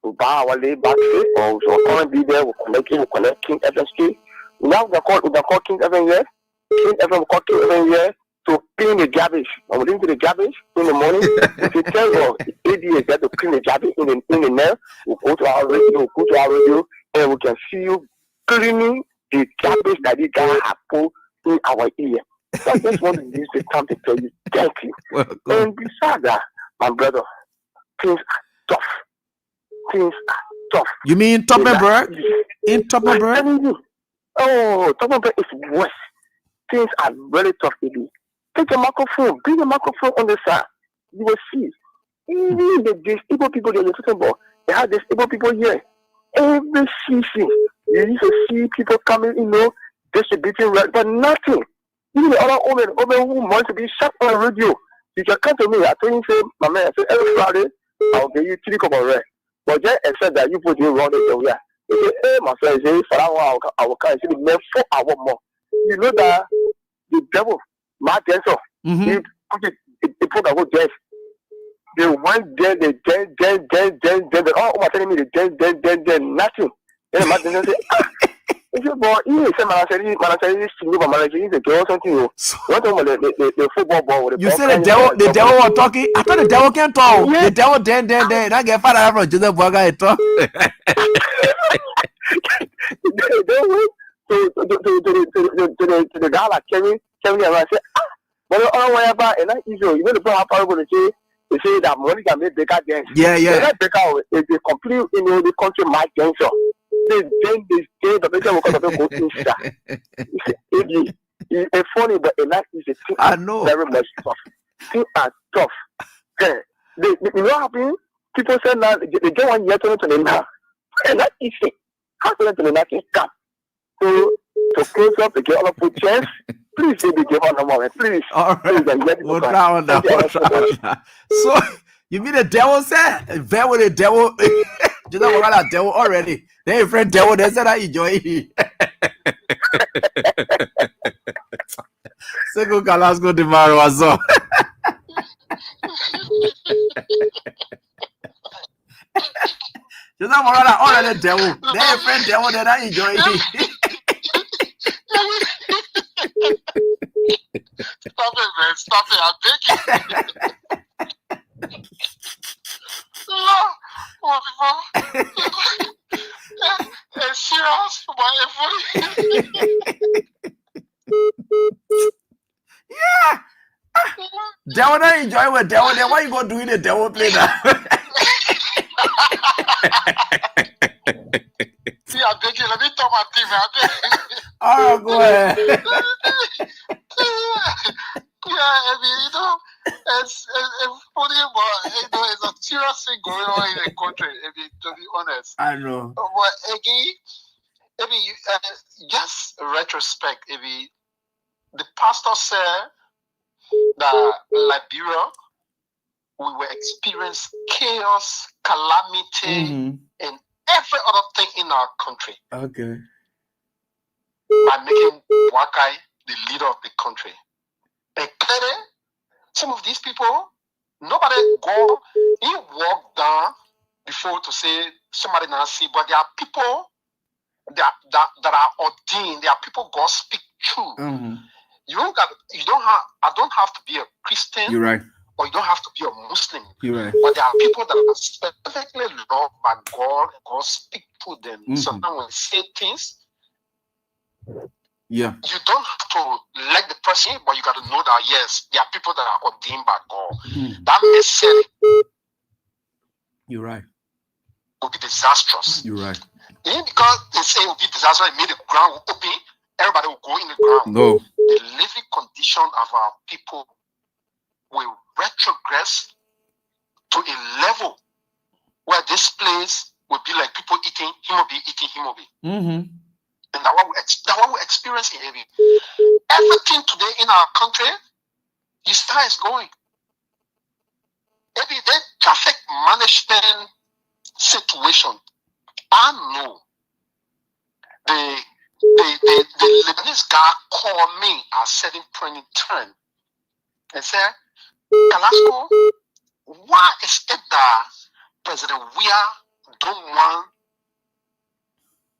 we buy our lay back or so come be there, we'll connect King FM Street. Now we call King FM here. King FM call King FM here to clean the garbage. And we into the garbage in the morning. If you tell your ADA that to clean the garbage in the mail, we'll go to our radio, and we can see you cleaning the garbage that you guys have put in our ear. So I just want to use the time to tell you thank you. And besides that, my brother, things are tough. You mean Toppenberg? In Toppenberg? Oh, Toppenberg is worse. Things are really tough, baby. Take a microphone, bring a microphone on the side. You will see. Even the disabled people that you're talking about, they have disabled people here. Every season, you used to see people coming, distributing, but nothing. Even the other women who want to be shot on the radio. You can come to me, I told you, say, my man, I said, every Friday, I'll give you 3 cups of red. But just accept that you put it wrong in the way. You say, hey, my friend, say, for that one, I will come and see the 4 hours more. You know that the devil, my dancer, he put the whole death. They went there, they then, oh, my telling me, they then, nothing. Then the man said, he said, boy, he said, man, I said, he's a girl or something. The football ball. You said the devil was talking. I thought the devil can't talk. Yeah. The devil then. I get father from Joseph Boaga and talk. They went to the guy like Kevin, and I said, but whatever, and that is you know the problem how people they say that money can make bigger dance. Yeah. That bigger is a complete, you know, the country might dance. They the better because of the go to it's funny, but and that is a thing. I know very much tough. Things are tough. You know what happened? People say now they get 1 year to now, and that is it. How to let them can come. So to close up, they get all of the chance. Please say they give on the moment. Please. All right. We'll try on that. So you mean the devil said? There with the devil. You know what that devil already? They friend devil. They said I enjoy it. So go let's go to Maro as well. You know what that already devil. They friend devil. They I enjoy it. Stop it, man. Stop it. I'm begging. Oh, it's serious. Yeah. Devil not enjoy with devil. Then why you go doing the devil play now? See, I'm begging. Let me talk my team, man. Oh, go ahead. Yeah, I mean, you know, it's funny, but you know, it's a serious thing going on in the country. I mean, to be honest, I know. But again, I mean, just retrospect. I mean, the pastor said that Liberia we will experience chaos, calamity, and every other thing in our country. Okay. By making Wakai the leader of the country. And clearly, some of these people, nobody he walked down before to say somebody not see, but there are people that are ordained. There are people God speak through. I don't have to be a Christian. You're right. Or you don't have to be a Muslim. You're right. But there are people that are specifically loved by God. God speak to them. Sometimes when they say things, yeah, you don't have to like the person, but you got to know that yes, there are people that are ordained by God. That message, you're right, will be disastrous. You're right. Because they say it will be disastrous, it made the ground will open, everybody will go in the ground. No. The living condition of our people will retrogress to a level where this place will be like people eating, him will be eating, him will be. And that's what we're experiencing. Everything today in our country, the star is going. Maybe the traffic management situation. I know the Lebanese guy called me at 7:20 and said, Kalasco, why is it that President Weah don't want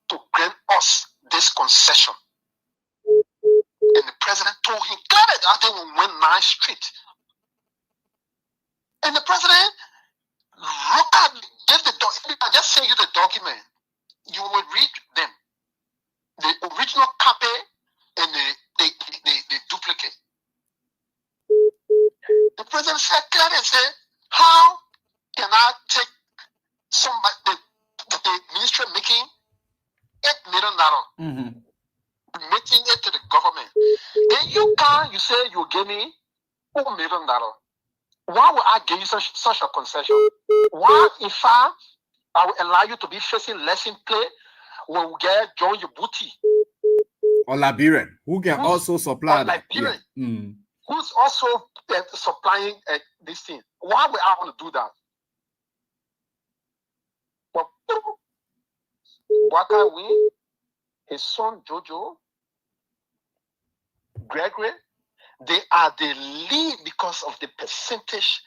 to grant us this concession? And the president told him, got it, I didn't win 9th Street. And the president looked at, I just send you the document. You will read them. The original copy and the duplicate. The president said clearly, said, how can I take somebody, the ministry making $8 million, making it to the government? Then you say you give me $4 million. Why would I give you such a concession? Why, if I will allow you to be facing lesson play when we get John Yabuti? Or Liberian, who can also supply that. Liberian, who's also supplying this thing. Why would I want to do that? But Wakai Win, his son Jojo, Gregory, They are the lead because of the percentage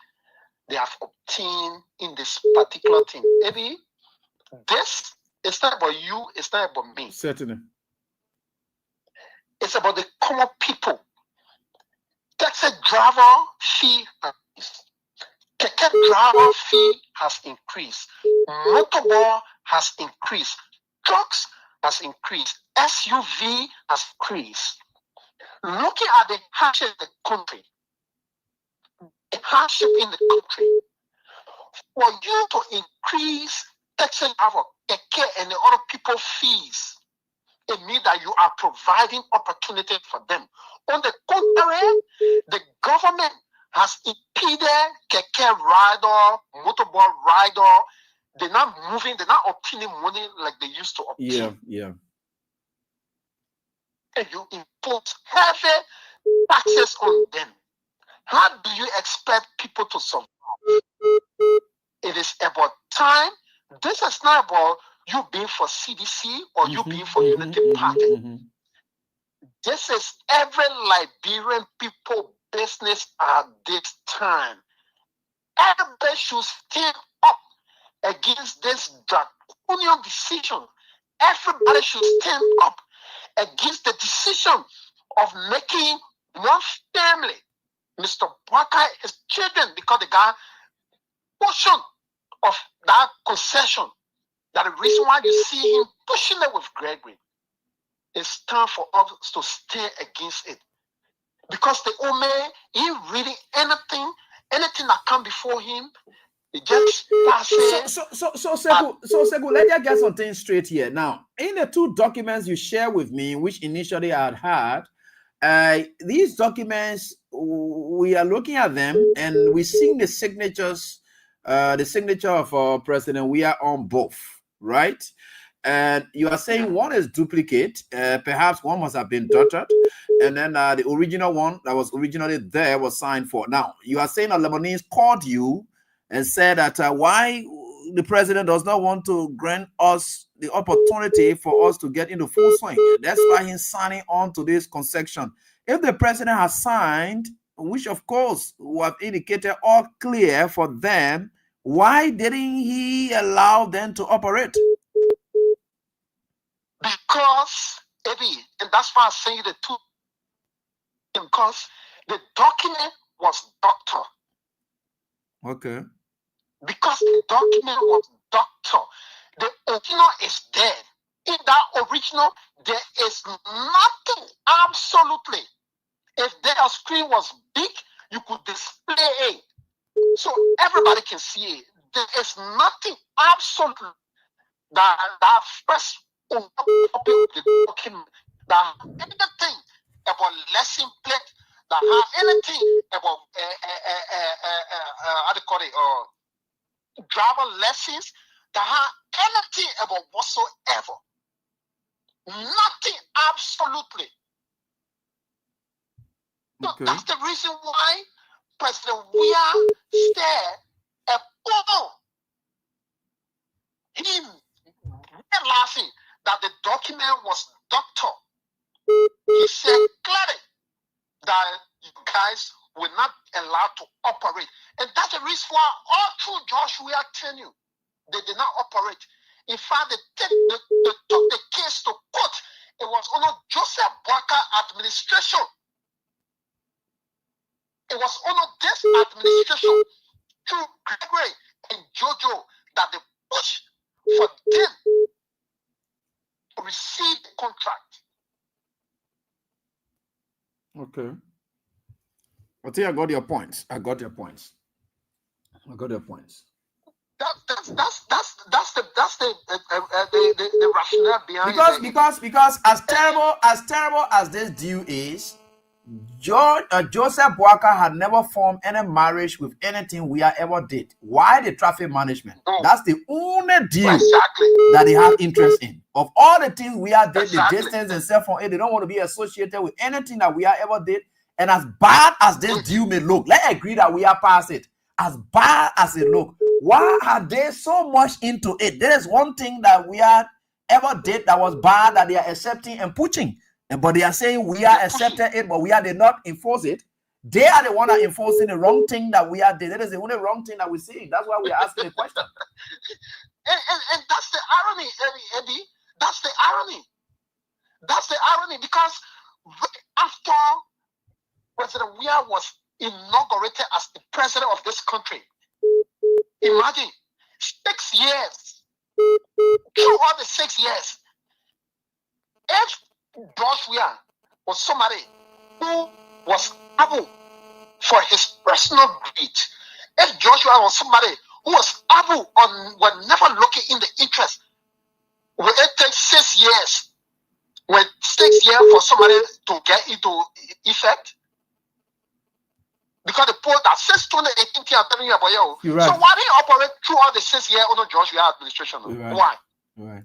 they have obtained in this particular thing. Maybe this is not about you, it's not about me. Certainly. It's about the common people. Taxi driver fee has increased. Keke driver fee has increased. Motorball has increased. Trucks has increased. SUV has increased. Looking at the hardship in the country, for you to increase taxi driver, Keke, and the other people fees, it means that you are providing opportunity for them. On the contrary, the government has impeded Keke rider, motorball rider. They're not moving, they're not obtaining money like they used to obtain. Yeah. And you impose heavy taxes on them. How do you expect people to survive? It is about time. This is not about you being for CDC or you being for Unity Party. This is every Liberian people business at this time. Everybody should stand up against this draconian decision. Everybody should stand up against the decision of making one family, Mr. Bwaka, his children, because the guy portion of that concession. That the reason why you see him pushing it with Gregory. It's time for us to stand against it. Because the old man, he reading anything that come before him, he just passes. So Segu, let me get something straight here. Now, in the two documents you share with me, which initially I had, these documents, we are looking at them and we see the signatures, the signature of President. We are on both, right? And you are saying one is duplicate, perhaps one must have been doctored, and then the original one that was originally there was signed for. Now, you are saying that Lebanese called you and said that why the president does not want to grant us the opportunity for us to get into full swing. That's why he's signing on to this concession. If the president has signed, which of course we have indicated all clear for them, why didn't he allow them to operate? Because, Eddie, and that's why I'm saying the two. Because the document was doctored. Okay. Because the document was doctored. The original is there. In that original, there is nothing, absolutely. If their screen was big, you could display it. So everybody can see it. There is nothing, absolutely, that first copy of the document that have anything about lesson plate, that have anything about how do you call it, driver lessons, that have anything about whatsoever. Nothing, absolutely. So that's the reason why President Weah said upon him realizing that the document was doctored. He said clearly that you guys will not allowed to operate. And that's the reason why all through Joshua tenure, they did not operate. In fact, they took the case to court. It was under Joseph Bwaka administration. It was under this administration through Gregory and Jojo that they pushed for them to receive the contract. Okay. I think I got your points. That's the rationale behind because as terrible as this deal is, Joseph Bwaka had never formed any marriage with anything we ever did. Why the traffic management? That's the only deal that they have interest in. Of all the things we did, the distance and cell phone, they don't want to be associated with anything that we ever did. And as bad as this deal may look, let's agree that we are past it. As bad as it look, why are they so much into it? There is one thing that we ever did that was bad that they are accepting and pushing. But they are saying we are accepting it, but we did not enforce it. They are the one that enforcing the wrong thing that we are doing. That is the only wrong thing that we see. That's why we are asking the question. and that's the irony, Eddie. That's the irony. That's the irony, because after President Weah was inaugurated as the president of this country, imagine 6 years. Through all the 6 years, if George Weah was somebody who was able for his personal greed, if Joshua was somebody who was able or was never looking in the interest, will it take 6 years? With 6 years for somebody to get into effect? Because the post that since 2018, I'm telling you about you. Right. So why did you operate through all the 6 years under Joshua administration? Right. Why? Right.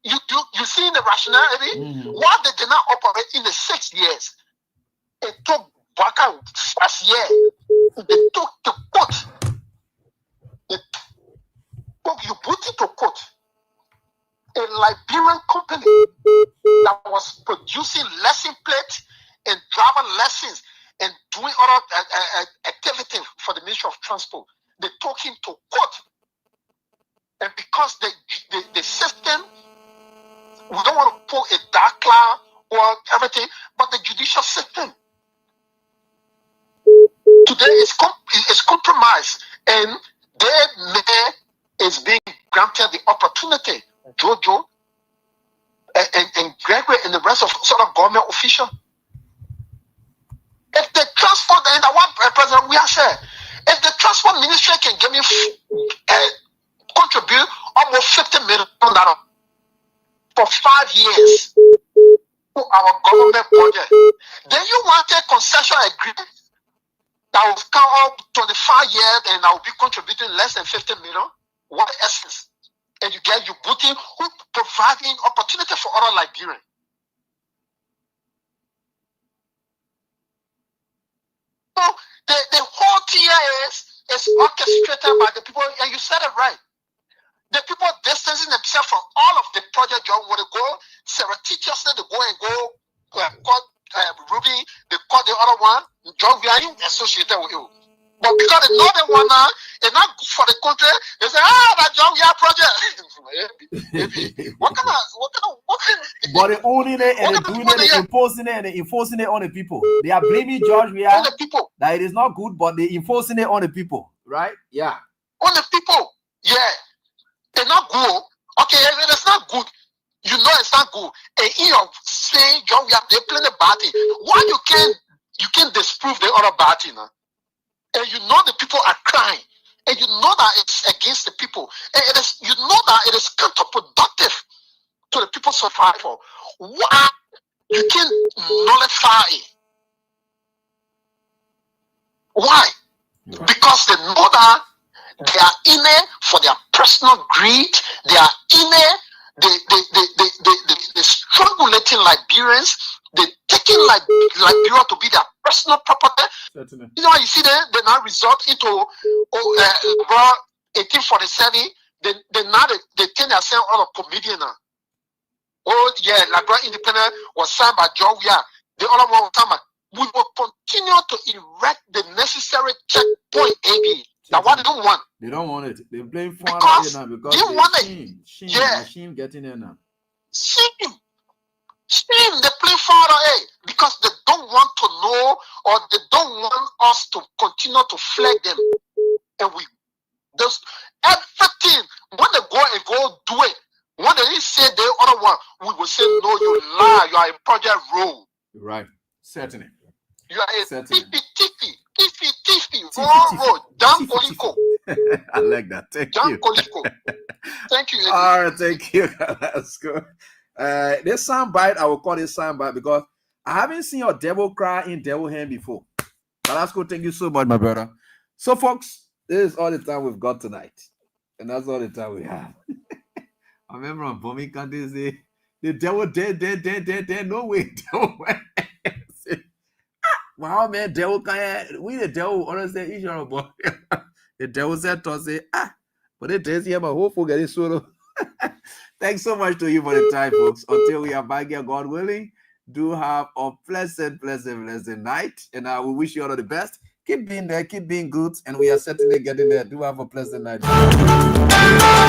You see the rationality? Why they did not operate in the 6 years? It took Baka first year. They took the court. You put it to court. A Liberian company that was producing lesson plates and driver lessons and doing other activities for the Ministry of Transport. They took him to court. And because the system, we don't want to put a dark cloud or everything, but the judicial system today is compromised, and their mayor is being granted the opportunity, Jojo and Gregory and the rest of sort of government officials. If the transport, and the one President we have said, if the transport ministry can give me contribute almost $50 million for 5 years to our government project, then you want a concession agreement that will come up 25 years and I will be contributing less than 50 million? What essence? And you get Djibouti who providing opportunity for other Liberians. So the whole TIS is orchestrated by the people, and you said it right. The people distancing themselves from all of the project John want to go surreptitiously to go and call Ruby, they call the other one, John, we are associated with you. But because they know the one now, it's not good for the country, they say, that John, we are project. What kind of But they owning it and they doing it, they imposing it and they enforcing it on the people. They are blaming George Weah on the people that it is not good, but they enforcing it on the people, right? Yeah. On the people, yeah. They're not good. Okay, it's not good. You know it's not good. And in your saying, John, we are they playing the bad thing. Why you can't disprove the other bad thing? Huh? And you know the people are crying. And you know that it's against the people. And you know that it is counterproductive to the people's survival. Why you can't nullify it? Why? Because they know that they are in it for their personal greed. They are in it. They strangulating Liberians. They taking Liberia to be their personal property. Certainly. You know, you see they now result into 1847. They turn themselves out of comedian now. Oh yeah, Liberia independent was signed by John Weah. The other one was signed by. We will continue to erect the necessary checkpoint, AB. Now what they don't want. They don't want it. They blame for because now because they want it. Machine getting in now. Shame they play father because they don't want to know or they don't want us to continue to flag them. And we just everything when they go do it. When they say the other one, we will say no, you lie, you are a project role. Right, certainly. You are a tiffy, road, damn Koliko. I like that. Thank you. Thank you. All right, thank you. Let's go. This soundbite, I will call this soundbite because I haven't seen your devil cry in devil hand before. But that's cool. Thank you so much, my brother. So, folks, this is all the time we've got tonight. And that's all the time we have. I remember on Bomi Kante say, the devil dead, no way. Devil wow, man, devil can't. We the devil honestly each other, but the devil said to say, but it is here, my whole folk getting solo. Thanks so much to you for the time, folks. Until we are back here, God willing, Do have a pleasant night, and I will wish you all the best. Keep being there, keep being good, and we are certainly getting there. Do have a pleasant night.